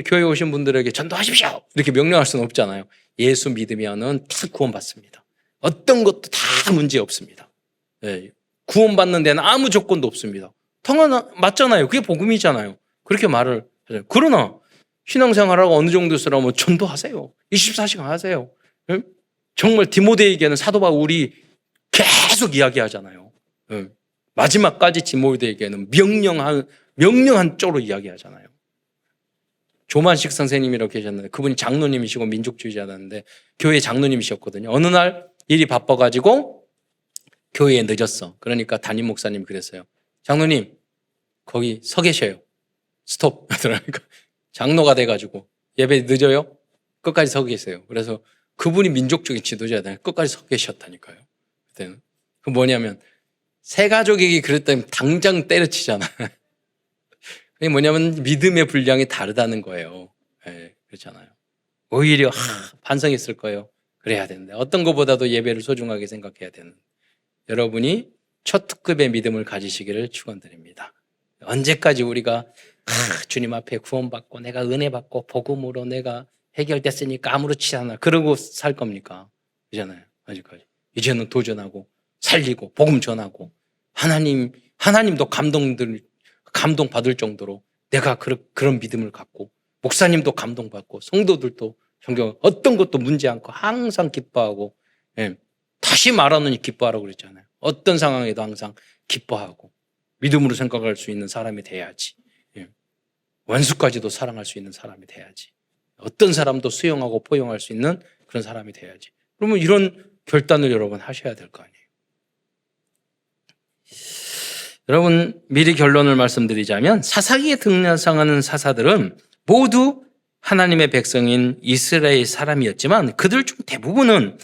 교회 오신 분들에게 전도하십시오 이렇게 명령할 수는 없잖아요. 예수 믿으면은 다 구원받습니다. 어떤 것도 다 문제 없습니다. 네. 구원받는 데는 아무 조건도 없습니다. 맞잖아요. 그게 복음이잖아요. 그렇게 말을 하잖아요. 그러나 신앙생활하고 어느 정도 쓰라면 전도하세요. 24시간 하세요. 네? 정말 디모데에게는 사도 바울이 계속 이야기하잖아요. 네. 마지막까지 디모데에게는 명령한 쪽으로 이야기하잖아요. 조만식 선생님이라고 계셨는데 그분이 장로님이시고 민족주의자였는데 교회 장로님이셨거든요. 어느 날 일이 바빠가지고 교회에 늦었어. 그러니까 담임 목사님이 그랬어요. 장로님 거기 서 계셔요. 스톱. 그러니까 장로가 돼가지고 예배 늦어요? 끝까지 서 계세요. 그래서 그분이 민족적인 지도자잖아요. 끝까지 서 계셨다니까요. 그때는. 그 뭐냐면 새 가족에게 그랬다면 당장 때려치잖아. 그게 뭐냐면 믿음의 분량이 다르다는 거예요. 네, 그렇잖아요. 오히려 반성했을 거예요. 그래야 되는데 어떤 것보다도 예배를 소중하게 생각해야 되는 여러분이 초특급의 믿음을 가지시기를 축원드립니다. 언제까지 우리가 주님 앞에 구원받고 내가 은혜 받고 복음으로 내가 해결됐으니까 아무렇지 않아 그러고 살 겁니까? 그렇잖아요. 아직까지. 이제는 도전하고 살리고 복음 전하고 하나님도 감동받을 정도로 내가 그런 믿음을 갖고 목사님도 감동받고 성도들도 어떤 것도 문제 않고 항상 기뻐하고 다시 말하느니 기뻐하라고 그랬잖아요. 어떤 상황에도 항상 기뻐하고 믿음으로 생각할 수 있는 사람이 돼야지. 원수까지도 사랑할 수 있는 사람이 돼야지. 어떤 사람도 수용하고 포용할 수 있는 그런 사람이 돼야지. 그러면 이런 결단을 여러분 하셔야 될 거 아니에요. 여러분 미리 결론을 말씀드리자면 사사기에 등장하는 사사들은 모두 하나님의 백성인 이스라엘 사람이었지만 그들 중 대부분은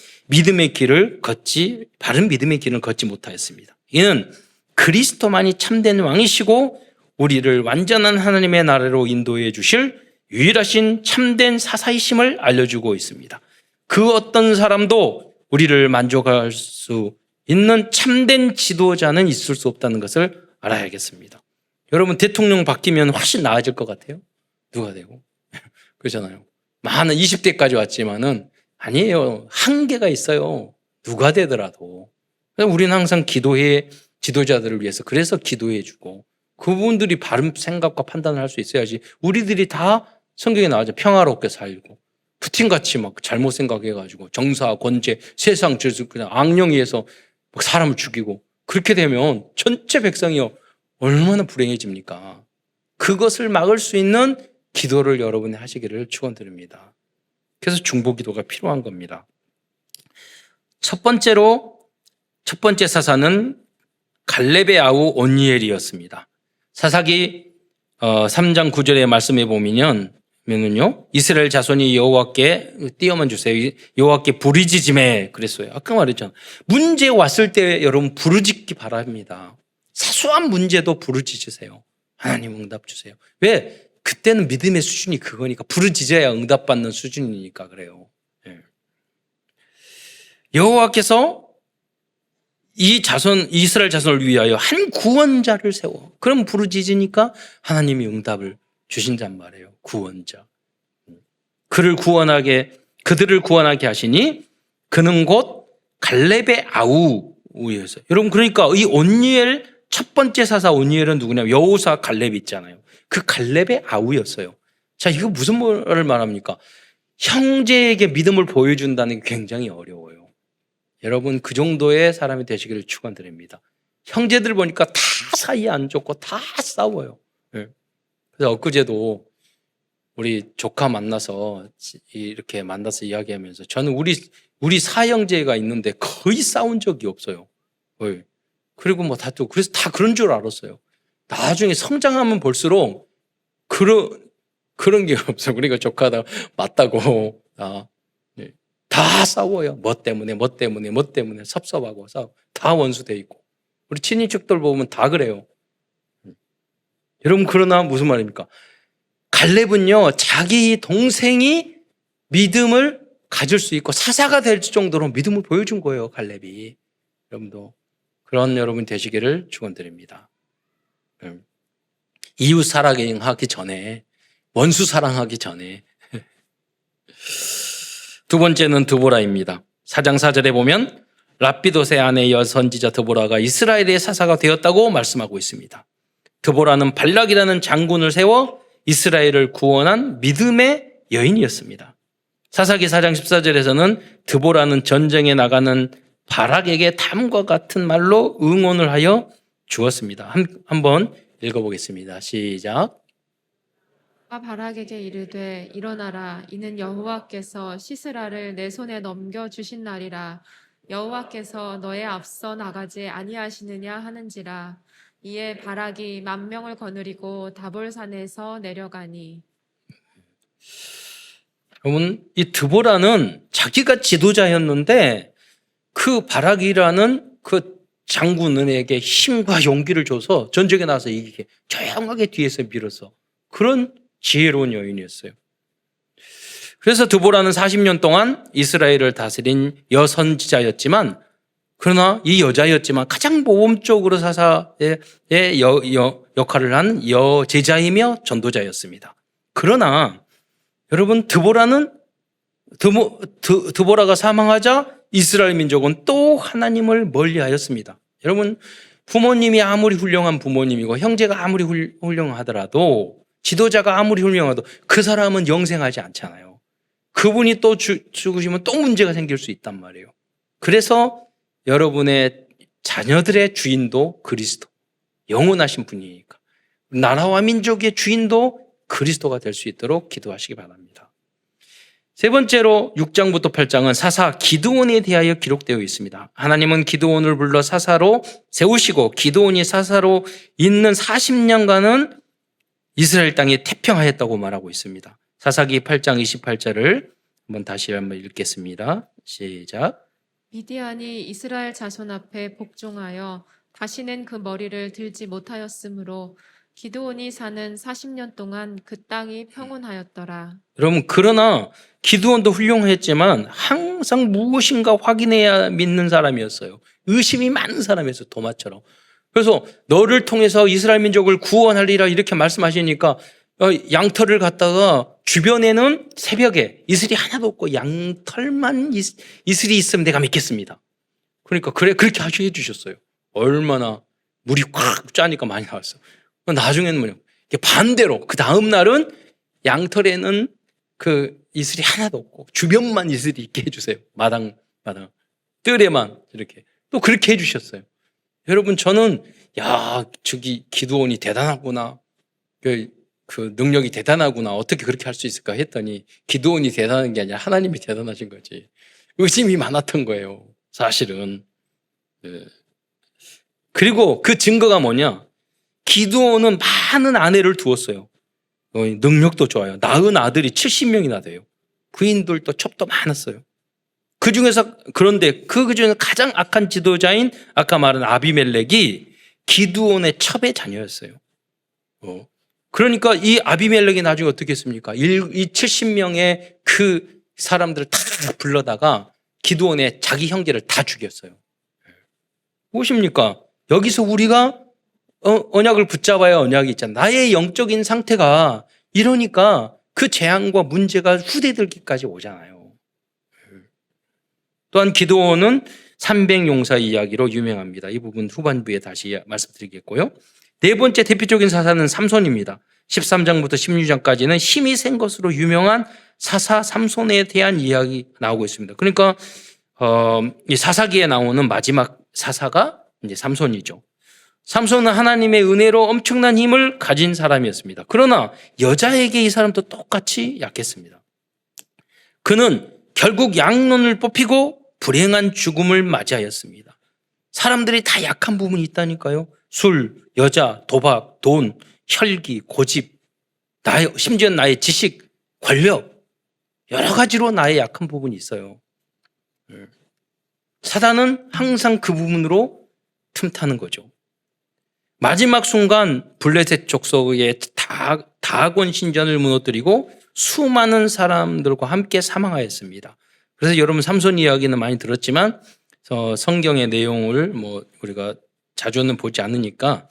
바른 믿음의 길을 걷지 못하였습니다. 이는 그리스도만이 참된 왕이시고 우리를 완전한 하나님의 나라로 인도해 주실 유일하신 참된 사사이심을 알려주고 있습니다. 그 어떤 사람도 우리를 만족할 수 있는 참된 지도자는 있을 수 없다는 것을 알아야겠습니다. 여러분 대통령 바뀌면 훨씬 나아질 것 같아요? 누가 되고? 그렇잖아요. 많은 20대까지 왔지만은 아니에요. 한계가 있어요. 누가 되더라도. 우리는 항상 기도해 지도자들을 위해서 그래서 기도해 주고 그분들이 바른 생각과 판단을 할 수 있어야지 우리들이 다 성경에 나와서 평화롭게 살고 푸틴같이 막 잘못 생각해가지고 정사, 권제, 세상 질서 그냥 악령위에서 막 사람을 죽이고 그렇게 되면 전체 백성이 얼마나 불행해집니까? 그것을 막을 수 있는 기도를 여러분이 하시기를 축원드립니다. 그래서 중보기도가 필요한 겁니다. 첫 번째 사사는 갈렙의 아우 온니엘이었습니다. 사사기 3장 9절의 말씀에 보면은요, 이스라엘 자손이 여호와께 띄어만 주세요. 여호와께 부르짖음에 그랬어요. 아까 말했잖아요. 문제 왔을 때 여러분 부르짖기 바랍니다. 사소한 문제도 부르짖으세요. 하나님 응답 주세요. 왜? 그때는 믿음의 수준이 그거니까 부르짖어야 응답받는 수준이니까 그래요. 여호와께서 이스라엘 자손을 위하여 한 구원자를 세워. 그럼 부르짖으니까 하나님이 응답을 주신단 말이에요. 구원자. 그들을 구원하게 하시니 그는 곧 갈렙의 아우였어요. 여러분 그러니까 이 온니엘 첫 번째 사사 온니엘은 누구냐면 여호사 갈렙 있잖아요. 그 갈렙의 아우였어요. 자, 이거 무슨 말을 말합니까? 형제에게 믿음을 보여준다는 게 굉장히 어려워요. 여러분 그 정도의 사람이 되시기를 축원드립니다. 형제들 보니까 다 사이 안 좋고 다 싸워요. 그래서 엊그제도 우리 조카 이렇게 만나서 이야기하면서 저는 우리 사형제가 있는데 거의 싸운 적이 없어요. 그리고 뭐 그래서 다 그런 줄 알았어요. 나중에 성장하면 볼수록 그런 게 없어. 그러니까 조카다 맞다고 다 싸워요. 뭐 때문에 섭섭하고 싸워. 다 원수돼 있고. 우리 친인척들 보면 다 그래요. 여러분, 그러나 무슨 말입니까? 갈렙은요, 자기 동생이 믿음을 가질 수 있고 사사가 될 정도로 믿음을 보여준 거예요, 갈렙이. 여러분도 그런 여러분 되시기를 축원드립니다. 이웃 사랑하기 전에, 원수 사랑하기 전에. 두 번째는 드보라입니다. 4장 4절에 보면 랍비돗의 아내 여선지자 드보라가 이스라엘의 사사가 되었다고 말씀하고 있습니다. 드보라는 발락이라는 장군을 세워 이스라엘을 구원한 믿음의 여인이었습니다. 사사기 4장 14절에서는 드보라는 전쟁에 나가는 바락에게 다음과 같은 말로 응원을 하여 주었습니다. 한번 읽어보겠습니다. 시작. 바락에게 이르되 일어나라. 이는 여호와께서 시스라를 내 손에 넘겨주신 날이라. 여호와께서 너의 앞서 나가지 아니하시느냐 하는지라. 이에 바락이 10,000명을 거느리고 다볼산에서 내려가니. 여러분, 이 드보라는 자기가 지도자였는데 그 바락이라는 그 장군에게 힘과 용기를 줘서 전쟁에 나서 이기게 조용하게 뒤에서 밀어서 그런 지혜로운 여인이었어요. 그래서 드보라는 40년 동안 이스라엘을 다스린 여선지자였지만, 그러나 이 여자였지만 가장 모범적으로 사사의 역할을 한 여제자이며 전도자였습니다. 그러나 여러분, 드보라가 사망하자 이스라엘 민족은 또 하나님을 멀리하였습니다. 여러분, 부모님이 아무리 훌륭한 부모님이고 형제가 아무리 훌륭하더라도, 지도자가 아무리 훌륭하도 그 사람은 영생하지 않잖아요. 그분이 또 죽으시면 또 문제가 생길 수 있단 말이에요. 그래서 여러분의 자녀들의 주인도 그리스도, 영원하신 분이니까 나라와 민족의 주인도 그리스도가 될 수 있도록 기도하시기 바랍니다. 세 번째로 6장부터 8장은 사사 기드온에 대하여 기록되어 있습니다. 하나님은 기드온을 불러 사사로 세우시고 기드온이 사사로 있는 40년간은 이스라엘 땅에 태평하였다고 말하고 있습니다. 사사기 8장 28절을 다시 한번 읽겠습니다. 시작. 미디안이 이스라엘 자손 앞에 복종하여 다시는 그 머리를 들지 못하였으므로 기드온이 사는 40년 동안 그 땅이 평온하였더라. 여러분, 그러나 기드온도 훌륭했지만 항상 무엇인가 확인해야 믿는 사람이었어요. 의심이 많은 사람이었어요. 도마처럼. 그래서 너를 통해서 이스라엘 민족을 구원하리라 이렇게 말씀하시니까 양털을 갖다가 주변에는 새벽에 이슬이 하나도 없고 양털만 이슬이 있으면 내가 믿겠습니다. 그러니까 그렇게 해 주셨어요. 얼마나 물이 꽉 짜니까 많이 나왔어. 나중에는 뭐냐, 반대로 그 다음 날은 양털에는 그 이슬이 하나도 없고 주변만 이슬이 있게 해주세요. 마당 뜰에만 이렇게 또 그렇게 해주셨어요. 여러분, 저는 저기 기드온이 대단하구나, 그 능력이 대단하구나, 어떻게 그렇게 할 수 있을까 했더니 기드온이 대단한 게 아니라 하나님이 대단하신 거지. 의심이 많았던 거예요, 사실은. 그리고 그 증거가 뭐냐, 기드온은 많은 아내를 두었어요. 능력도 좋아요. 낳은 아들이 70명이나 돼요. 부인들도 첩도 많았어요. 그 중에서, 그런데 그 중에서 가장 악한 지도자인 아까 말한 아비멜렉이 기드온의 첩의 자녀였어요. 그러니까 이 아비멜렉이 나중에 어떻게 했습니까? 이 70명의 그 사람들을 다 불러다가 기드온의 자기 형제를 다 죽였어요. 무엇입니까? 여기서 우리가 언약을 붙잡아야 언약이 있잖아. 나의 영적인 상태가 이러니까 그 재앙과 문제가 후대들기까지 오잖아요. 또한 기드온은 300용사 이야기로 유명합니다. 이 부분 후반부에 다시 말씀드리겠고요. 네 번째 대표적인 사사는 삼손입니다. 13장부터 16장까지는 힘이 센 것으로 유명한 사사 삼손에 대한 이야기 나오고 있습니다. 그러니까 이 사사기에 나오는 마지막 사사가 이제 삼손이죠. 삼손은 하나님의 은혜로 엄청난 힘을 가진 사람이었습니다. 그러나 여자에게 이 사람도 똑같이 약했습니다. 그는 결국 양론을 뽑히고 불행한 죽음을 맞이하였습니다. 사람들이 다 약한 부분이 있다니까요. 술, 여자, 도박, 돈, 혈기, 고집, 심지어 나의 지식, 권력, 여러 가지로 나의 약한 부분이 있어요. 사단은 항상 그 부분으로 틈타는 거죠. 마지막 순간 블레셋 족속의 다곤 신전을 무너뜨리고 수많은 사람들과 함께 사망하였습니다. 그래서 여러분 삼손 이야기는 많이 들었지만 성경의 내용을 우리가 자주는 보지 않으니까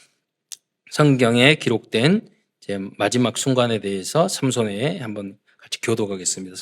성경에 기록된 이제 마지막 순간에 대해서 삼손에 한번 같이 교독하겠습니다.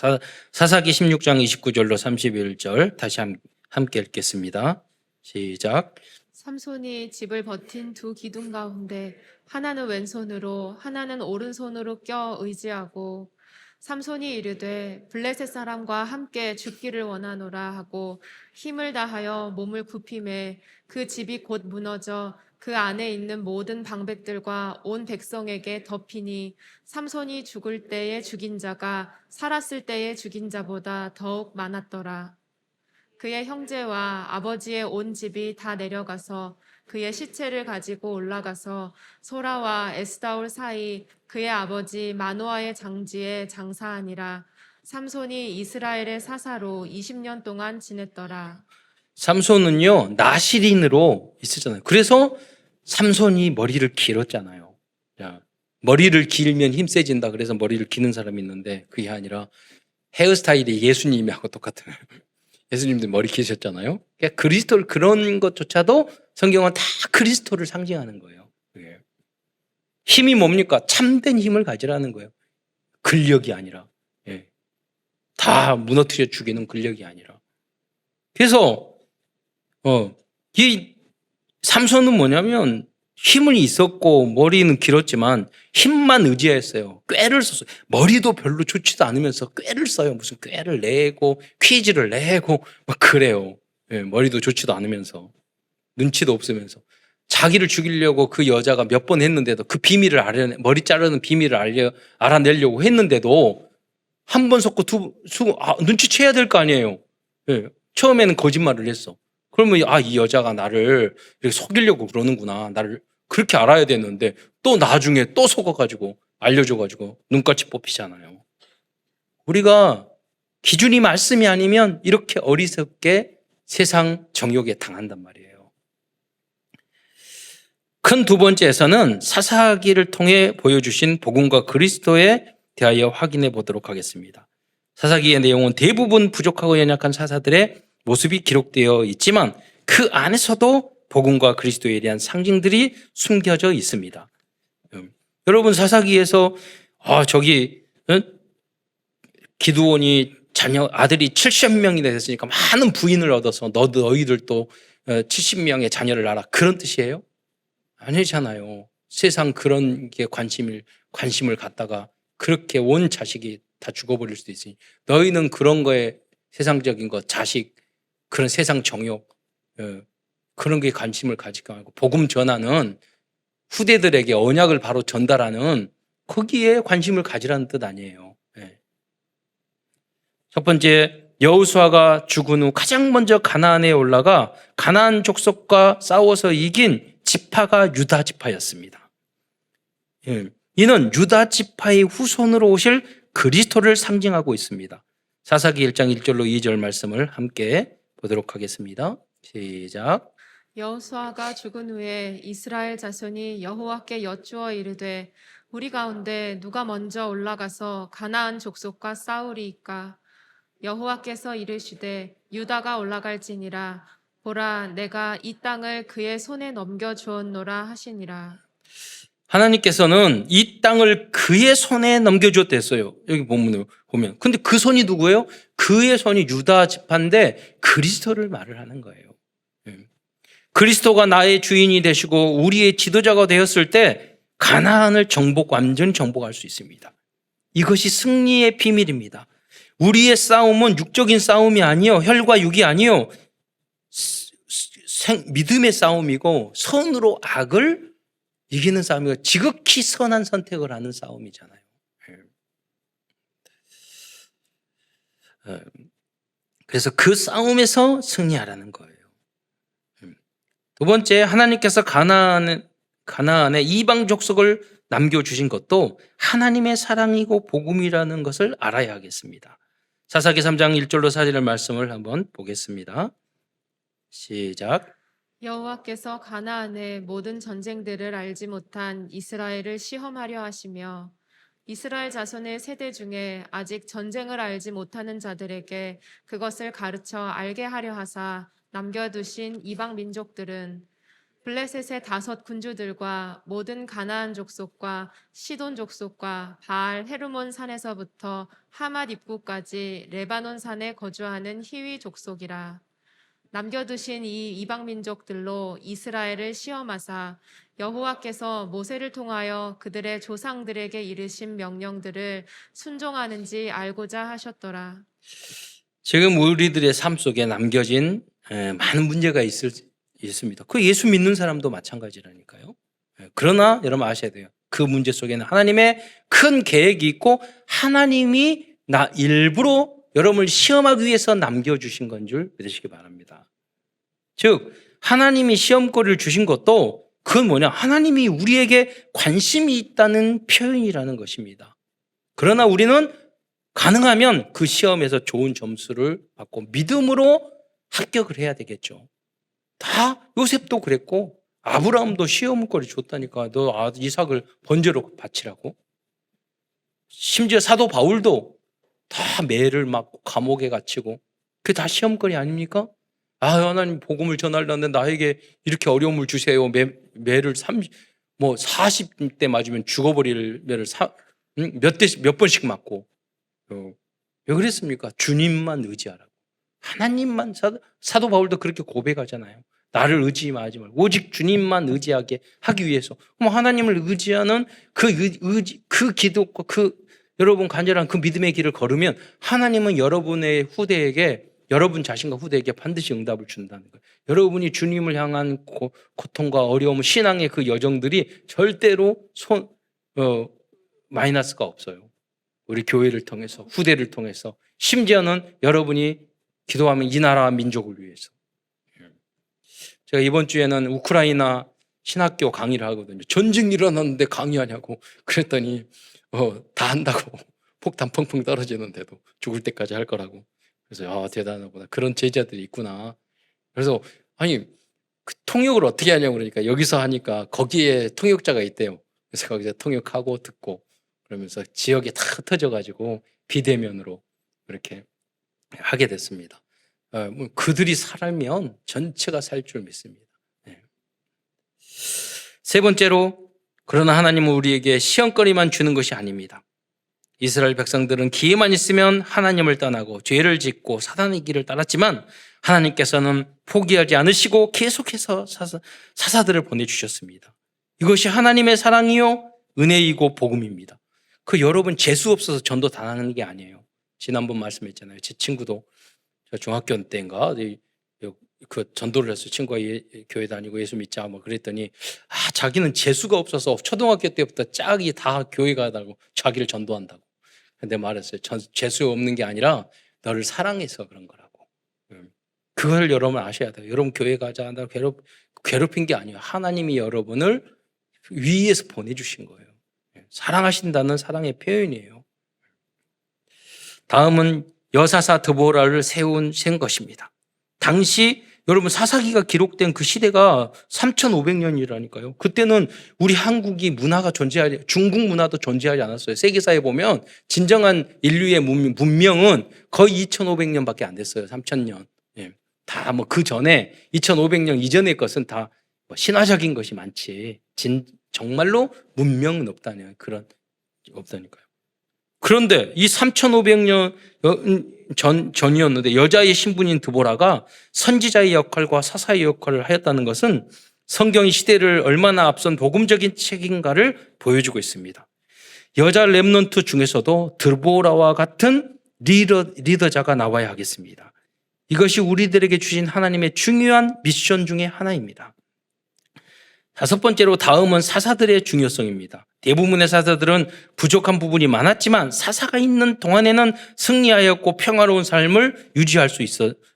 사사기 16장 29절로 31절 다시 함께 읽겠습니다. 시작. 삼손이 집을 버틴 두 기둥 가운데 하나는 왼손으로 하나는 오른손으로 껴 의지하고 삼손이 이르되 블레셋 사람과 함께 죽기를 원하노라 하고 힘을 다하여 몸을 굽힘에 그 집이 곧 무너져 그 안에 있는 모든 방백들과 온 백성에게 덮이니 삼손이 죽을 때에 죽인 자가 살았을 때에 죽인 자보다 더욱 많았더라. 그의 형제와 아버지의 온 집이 다 내려가서 그의 시체를 가지고 올라가서 소라와 에스다올 사이 그의 아버지 마노아의 장지에 장사하니라. 삼손이 이스라엘의 사사로 20년 동안 지냈더라. 삼손은요 나실인으로 있었잖아요. 그래서 삼손이 머리를 길었잖아요. 머리를 길면 힘 세진다. 그래서 머리를 기는 사람이 있는데 그게 아니라 헤어스타일이 예수님하고 똑같아요. 예수님도 머리 기셨잖아요. 그러니까 그리스도를 그런 것조차도 성경은 다 그리스도를 상징하는 거예요. 힘이 뭡니까? 참된 힘을 가지라는 거예요. 근력이 아니라. 다 무너뜨려 죽이는 근력이 아니라. 그래서 이 삼손은 뭐냐면 힘은 있었고 머리는 길었지만 힘만 의지했어요. 꾀를 썼어요. 머리도 별로 좋지도 않으면서 꾀를 써요. 무슨 꾀를 내고 퀴즈를 내고 막 그래요. 머리도 좋지도 않으면서 눈치도 없으면서 자기를 죽이려고 그 여자가 몇 번 했는데도 그 비밀을 머리 자르는 비밀을 알아내려고 했는데도 한 번 속고 눈치채야 될 거 아니에요. 처음에는 거짓말을 했어. 그러면 이 여자가 나를 이렇게 속이려고 그러는구나. 나를 그렇게 알아야 되는데 또 나중에 또 속아가지고 알려줘가지고 눈까지 뽑히잖아요. 우리가 기준이 말씀이 아니면 이렇게 어리석게 세상 정욕에 당한단 말이에요. 큰 두 번째에서는 사사기를 통해 보여주신 복음과 그리스도에 대하여 확인해 보도록 하겠습니다. 사사기의 내용은 대부분 부족하고 연약한 사사들의 모습이 기록되어 있지만 그 안에서도 복음과 그리스도에 대한 상징들이 숨겨져 있습니다. 여러분 사사기에서 기드온이 아들이 70명이 됐으니까 많은 부인을 얻어서 너희들도 70명의 자녀를 낳아라 그런 뜻이에요? 아니잖아요. 세상 그런 게 관심을 갖다가 그렇게 온 자식이 다 죽어버릴 수도 있으니 너희는 그런 거에 세상적인 거 자식 그런 세상 정욕 그런 게 관심을 가지지 말고 복음 전하는 후대들에게 언약을 바로 전달하는 거기에 관심을 가지라는 뜻 아니에요. 첫 번째 여호수아가 죽은 후 가장 먼저 가나안에 올라가 가나안 족속과 싸워서 이긴 지파가 유다 지파였습니다. 이는 유다 지파의 후손으로 오실 그리스도를 상징하고 있습니다. 사사기 1장 1절로 2절 말씀을 함께 보도록 하겠습니다. 시작. 여호수아가 죽은 후에 이스라엘 자손이 여호와께 여쭈어 이르되 우리 가운데 누가 먼저 올라가서 가나안 족속과 싸우리이까? 여호와께서 이르시되 유다가 올라갈지니라. 보라, 내가 이 땅을 그의 손에 넘겨주었노라 하시니라. 하나님께서는 이 땅을 그의 손에 넘겨주었댔어요. 여기 본문을 보면. 근데 그 손이 누구예요? 그의 손이 유다 지파인데 그리스도를 말을 하는 거예요. 그리스도가 나의 주인이 되시고 우리의 지도자가 되었을 때 가나안을 완전히 정복할 수 있습니다. 이것이 승리의 비밀입니다. 우리의 싸움은 육적인 싸움이 아니요, 혈과 육이 아니요, 믿음의 싸움이고 선으로 악을 이기는 싸움이고 지극히 선한 선택을 하는 싸움이잖아요. 그래서 그 싸움에서 승리하라는 거예요. 두 번째, 하나님께서 가나안을 가나안에 이방 족속을 남겨주신 것도 하나님의 사랑이고 복음이라는 것을 알아야 하겠습니다. 사사기 3장 1절로 4절의 말씀을 한번 보겠습니다. 시작. 여호와께서 가나안의 모든 전쟁들을 알지 못한 이스라엘을 시험하려 하시며 이스라엘 자손의 세대 중에 아직 전쟁을 알지 못하는 자들에게 그것을 가르쳐 알게 하려 하사 남겨두신 이방 민족들은 블레셋의 5 군주들과 모든 가나안 족속과 시돈 족속과 바알 헤르몬 산에서부터 하맛 입구까지 레바논 산에 거주하는 히위 족속이라. 남겨두신 이 이방 민족들로 이스라엘을 시험하사 여호와께서 모세를 통하여 그들의 조상들에게 이르신 명령들을 순종하는지 알고자 하셨더라. 지금 우리들의 삶 속에 남겨진 많은 문제가 있습니다. 그 예수 믿는 사람도 마찬가지라니까요. 그러나 여러분 아셔야 돼요. 그 문제 속에는 하나님의 큰 계획이 있고 하나님이 일부러 여러분을 시험하기 위해서 남겨주신 건 줄 믿으시기 바랍니다. 즉 하나님이 시험거리를 주신 것도 그건 뭐냐? 하나님이 우리에게 관심이 있다는 표현이라는 것입니다. 그러나 우리는 가능하면 그 시험에서 좋은 점수를 받고 믿음으로 합격을 해야 되겠죠. 다 요셉도 그랬고 아브라함도 시험거리 줬다니까 너 이삭을 번제로 바치라고. 심지어 사도 바울도 다 매를 맞고 감옥에 갇히고 그게 다 시험거리 아닙니까? 하나님 복음을 전하려는데 나에게 이렇게 어려움을 주세요. 매를 40대 맞으면 죽어버릴 매를 몇 번씩 맞고. 왜 그랬습니까? 주님만 의지하라고. 하나님만 사도 바울도 그렇게 고백하잖아요. 나를 의지하지 말고 오직 주님만 의지하게 하기 위해서. 그럼 하나님을 의지하는 그 기도과 여러분 간절한 그 믿음의 길을 걸으면 하나님은 여러분의 후대에게 여러분 자신과 후대에게 반드시 응답을 준다는 거예요. 여러분이 주님을 향한 고통과 어려움, 신앙의 그 여정들이 절대로 마이너스가 없어요. 우리 교회를 통해서, 후대를 통해서, 심지어는 여러분이 기도하면 이 나라와 민족을 위해서. 제가 이번 주에는 우크라이나 신학교 강의를 하거든요. 전쟁 일어났는데 강의하냐고 그랬더니 다 한다고. 폭탄 펑펑 떨어지는데도 죽을 때까지 할 거라고. 그래서 대단하구나. 그런 제자들이 있구나. 그래서 그 통역을 어떻게 하냐고 그러니까 여기서 하니까 거기에 통역자가 있대요. 그래서 거기서 통역하고 듣고 그러면서 지역에 다 흩어져가지고 비대면으로 그렇게 하게 됐습니다. 그들이 살면 전체가 살 줄 믿습니다. 네. 세 번째로 그러나 하나님은 우리에게 시험거리만 주는 것이 아닙니다. 이스라엘 백성들은 기회만 있으면 하나님을 떠나고 죄를 짓고 사단의 길을 따랐지만 하나님께서는 포기하지 않으시고 계속해서 사사들을 보내주셨습니다. 이것이 하나님의 사랑이요 은혜이고 복음입니다. 여러분 재수 없어서 전도 다 하는 게 아니에요. 지난번 말씀했잖아요. 제 친구도 저 중학교 때인가 그 전도를 했어요. 친구가 교회 다니고 예수 믿자 그랬더니 자기는 재수가 없어서 초등학교 때부터 짝이 다 교회 가다고 자기를 전도한다고. 근데 말했어요. 재수 없는 게 아니라 너를 사랑해서 그런 거라고. 그걸 여러분 아셔야 돼요. 여러분 교회 가자 한다고 괴롭힌 게 아니에요. 하나님이 여러분을 위에서 보내주신 거예요. 사랑하신다는 사랑의 표현이에요. 다음은 여사사 드보라를 세운 것입니다. 당시 여러분 사사기가 기록된 그 시대가 3,500년이라니까요. 그때는 우리 한국이 문화가 중국 문화도 존재하지 않았어요. 세계사에 보면 진정한 인류의 문명은 거의 2,500년밖에 안 됐어요. 3,000년. 다 그 전에 2,500년 이전의 것은 다 신화적인 것이 많지. 정말로 문명은 없다냐 없다니까요. 그런데 이 3,500년 전이었는데 여자의 신분인 드보라가 선지자의 역할과 사사의 역할을 하였다는 것은 성경이 시대를 얼마나 앞선 복음적인 책인가를 보여주고 있습니다. 여자 렘넌트 중에서도 드보라와 같은 리더자가 나와야 하겠습니다. 이것이 우리들에게 주신 하나님의 중요한 미션 중에 하나입니다. 다섯 번째로 다음은 사사들의 중요성입니다. 대부분의 사사들은 부족한 부분이 많았지만 사사가 있는 동안에는 승리하였고 평화로운 삶을 유지할 수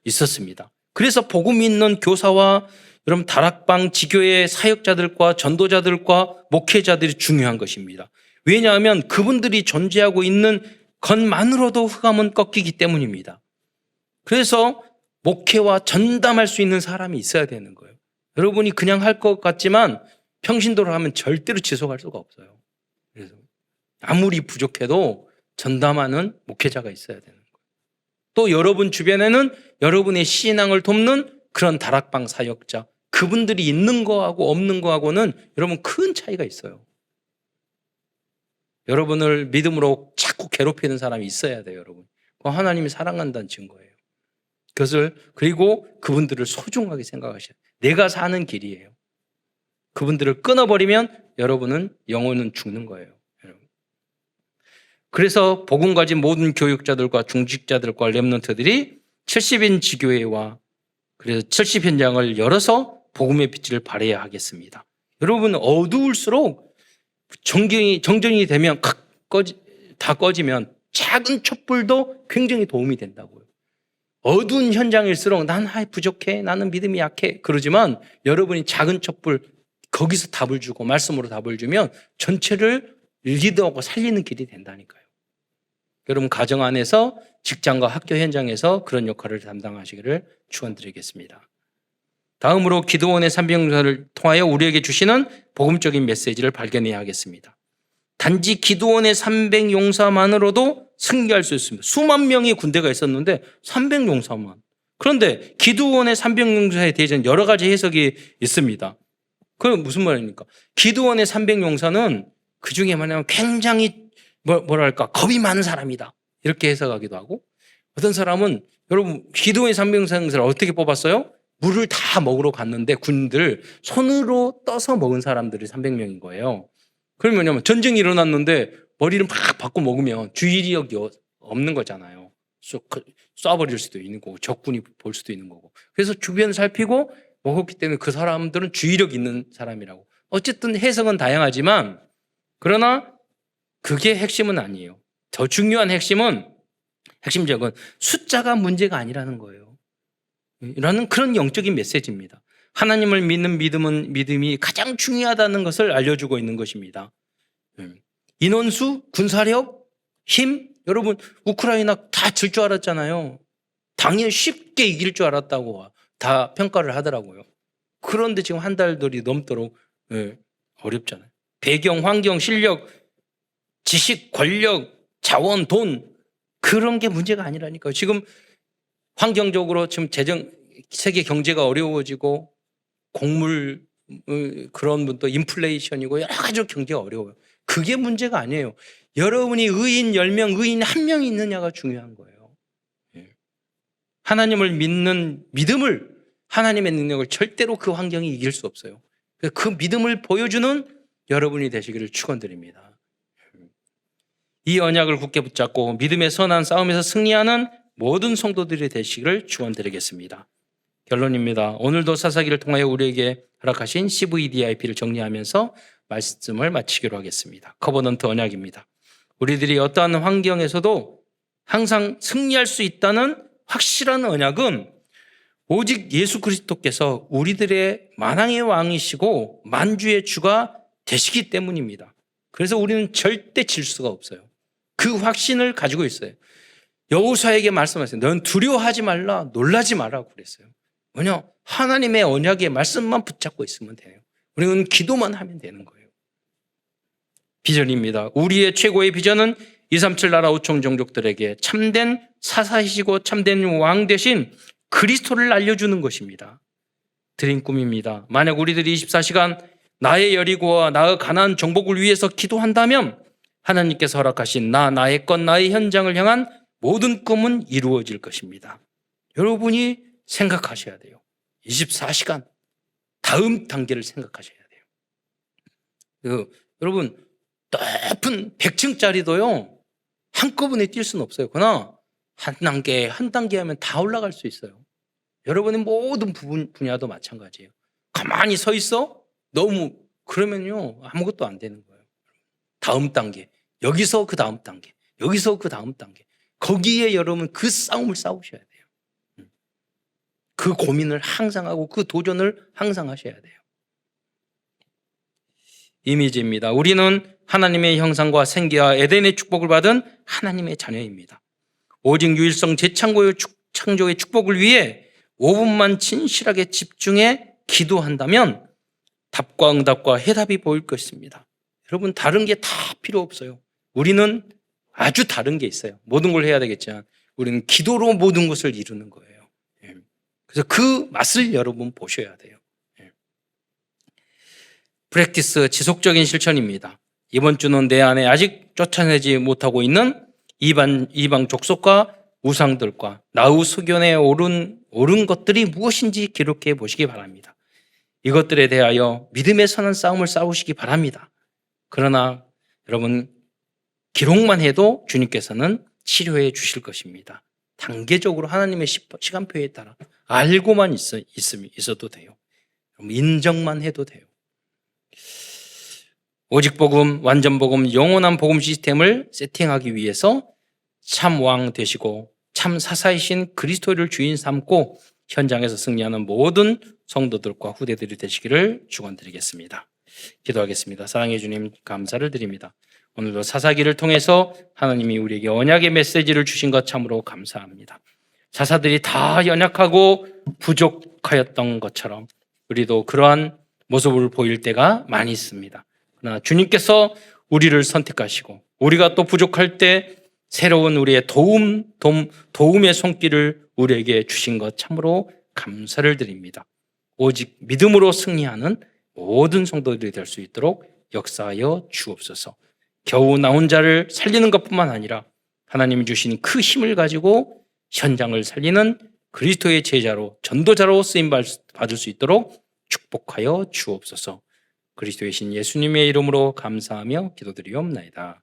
있었습니다. 그래서 복음 있는 교사와 여러분 다락방 지교의 사역자들과 전도자들과 목회자들이 중요한 것입니다. 왜냐하면 그분들이 존재하고 있는 것만으로도 흑암은 꺾이기 때문입니다. 그래서 목회와 전담할 수 있는 사람이 있어야 되는 거예요. 여러분이 그냥 할 것 같지만 평신도를 하면 절대로 지속할 수가 없어요. 그래서 아무리 부족해도 전담하는 목회자가 있어야 되는 거예요. 또 여러분 주변에는 여러분의 신앙을 돕는 그런 다락방 사역자, 그분들이 있는 거하고 없는 거하고는 여러분 큰 차이가 있어요. 여러분을 믿음으로 자꾸 괴롭히는 사람이 있어야 돼요, 여러분. 하나님이 사랑한다는 증거예요. 그리고 그분들을 소중하게 생각하셔야 돼요. 내가 사는 길이에요. 그분들을 끊어버리면 여러분은 영혼은 죽는 거예요. 여러분. 그래서 복음 가진 모든 교육자들과 중직자들과 렘넌트들이 70인 지교회와 그래서 70현장을 열어서 복음의 빛을 발해야 하겠습니다. 여러분 어두울수록 정전이 되면 다 꺼지면 작은 촛불도 굉장히 도움이 된다고요. 어두운 현장일수록 난 부족해, 나는 믿음이 약해 그러지만 여러분이 작은 촛불 거기서 답을 주고 말씀으로 답을 주면 전체를 리드하고 살리는 길이 된다니까요. 여러분 가정 안에서 직장과 학교 현장에서 그런 역할을 담당하시기를 축원드리겠습니다. 다음으로 기도원의 300용사를 통하여 우리에게 주시는 복음적인 메시지를 발견해야 하겠습니다. 단지 기도원의 300용사만으로도 승리할 수 있습니다. 수만 명의 군대가 있었는데 300용사만. 그런데 기도원의 300용사에 대해서는 여러 가지 해석이 있습니다. 그건 무슨 말입니까? 기도원의 300용사는 그 중에 뭐냐면 굉장히 뭐랄까 겁이 많은 사람이다. 이렇게 해석하기도 하고 어떤 사람은 여러분 기도원의 300용사를 어떻게 뽑았어요? 물을 다 먹으러 갔는데 군들 손으로 떠서 먹은 사람들이 300명인 거예요. 그러면 뭐냐면 전쟁이 일어났는데 머리를 막 받고 먹으면 주의력이 없는 거잖아요. 쏴버릴 수도 있는 거고 적군이 볼 수도 있는 거고. 그래서 주변 살피고 먹었기 때문에 그 사람들은 주의력 있는 사람이라고. 어쨌든 해석은 다양하지만 그러나 그게 핵심은 아니에요. 더 중요한 핵심적은 숫자가 문제가 아니라는 거예요. 라는 그런 영적인 메시지입니다. 하나님을 믿는 믿음이 가장 중요하다는 것을 알려주고 있는 것입니다. 인원수, 군사력, 힘, 여러분 우크라이나 다 질 줄 알았잖아요. 당연히 쉽게 이길 줄 알았다고 다 평가를 하더라고요. 그런데 지금 한 달들이 넘도록 어렵잖아요. 배경, 환경, 실력, 지식, 권력, 자원, 돈 그런 게 문제가 아니라니까요. 지금 환경적으로 지금 세계 경제가 어려워지고 곡물 그런 분도 인플레이션이고 여러 가지로 경제가 어려워요. 그게 문제가 아니에요. 여러분이 의인 10명, 의인 1명이 있느냐가 중요한 거예요. 하나님을 믿는 믿음을 하나님의 능력을 절대로 그 환경이 이길 수 없어요. 그 믿음을 보여주는 여러분이 되시기를 축원드립니다. 이 언약을 굳게 붙잡고 믿음의 선한 싸움에서 승리하는 모든 성도들이 되시기를 축원드리겠습니다. 결론입니다. 오늘도 사사기를 통하여 우리에게 허락하신 CVDIP를 정리하면서 말씀을 마치기로 하겠습니다. 커버넌트 언약입니다. 우리들이 어떠한 환경에서도 항상 승리할 수 있다는 확실한 언약은 오직 예수 그리스도께서 우리들의 만왕의 왕이시고 만주의 주가 되시기 때문입니다. 그래서 우리는 절대 질 수가 없어요. 그 확신을 가지고 있어요. 여호수아에게 말씀하세요. 넌 두려워하지 말라, 놀라지 말라고 그랬어요. 뭐냐? 하나님의 언약의 말씀만 붙잡고 있으면 돼요. 우리는 기도만 하면 되는 거예요. 비전입니다. 우리의 최고의 비전은 237 나라 5천 종족들에게 참된 사사이시고 참된 왕 대신 그리스도를 알려주는 것입니다. 드린 꿈입니다. 만약 우리들이 24시간 나의 여리고와 나의 가나안 정복을 위해서 기도한다면 하나님께서 허락하신 나의 것, 나의 현장을 향한 모든 꿈은 이루어질 것입니다. 여러분이 생각하셔야 돼요. 24시간 다음 단계를 생각하셔야 돼요. 여러분 높은 100층짜리도요 한꺼번에 뛸 수는 없어요. 그러나 한 단계 하면 다 올라갈 수 있어요. 여러분의 모든 분야도 마찬가지예요. 가만히 서 있어? 그러면요 아무것도 안 되는 거예요. 다음 단계, 여기서 그 다음 단계, 여기서 그 다음 단계. 거기에 여러분 그 싸움을 싸우셔야 돼요. 그 고민을 항상 하고 그 도전을 항상 하셔야 돼요. 이미지입니다. 우리는 하나님의 형상과 생기와 에덴의 축복을 받은 하나님의 자녀입니다. 오직 유일성 재창조의 축복을 위해 5분만 진실하게 집중해 기도한다면 답과 응답과 해답이 보일 것입니다. 여러분, 다른 게 다 필요 없어요. 우리는 아주 다른 게 있어요. 모든 걸 해야 되겠지만 우리는 기도로 모든 것을 이루는 거예요. 그래서 그 맛을 여러분 보셔야 돼요. 프랙티스, 지속적인 실천입니다. 이번 주는 내 안에 아직 쫓아내지 못하고 있는 이방 족속과 우상들과 나의 소견에 옳은 것들이 무엇인지 기록해 보시기 바랍니다. 이것들에 대하여 믿음에 서는 싸움을 싸우시기 바랍니다. 그러나 여러분, 기록만 해도 주님께서는 치료해 주실 것입니다. 단계적으로 하나님의 시간표에 따라 알고만 있어도 돼요. 인정만 해도 돼요. 오직 복음, 완전 복음, 영원한 복음 시스템을 세팅하기 위해서 참 왕 되시고 참 사사이신 그리스도를 주인 삼고 현장에서 승리하는 모든 성도들과 후대들이 되시기를 축원드리겠습니다. 기도하겠습니다. 사랑해 주님, 감사를 드립니다. 오늘도 사사기를 통해서 하나님이 우리에게 언약의 메시지를 주신 것 참으로 감사합니다. 사사들이 다 연약하고 부족하였던 것처럼 우리도 그러한 모습을 보일 때가 많이 있습니다. 그러나 주님께서 우리를 선택하시고 우리가 또 부족할 때 새로운 우리의 도움의 손길을 우리에게 주신 것 참으로 감사를 드립니다. 오직 믿음으로 승리하는 모든 성도들이 될 수 있도록 역사하여 주옵소서. 겨우 나온 자를 살리는 것뿐만 아니라 하나님이 주신 그 힘을 가지고 현장을 살리는 그리스도의 제자로, 전도자로 쓰임 받을 수 있도록 축복하여 주옵소서. 그리스도의 신 예수님의 이름으로 감사하며 기도드리옵나이다.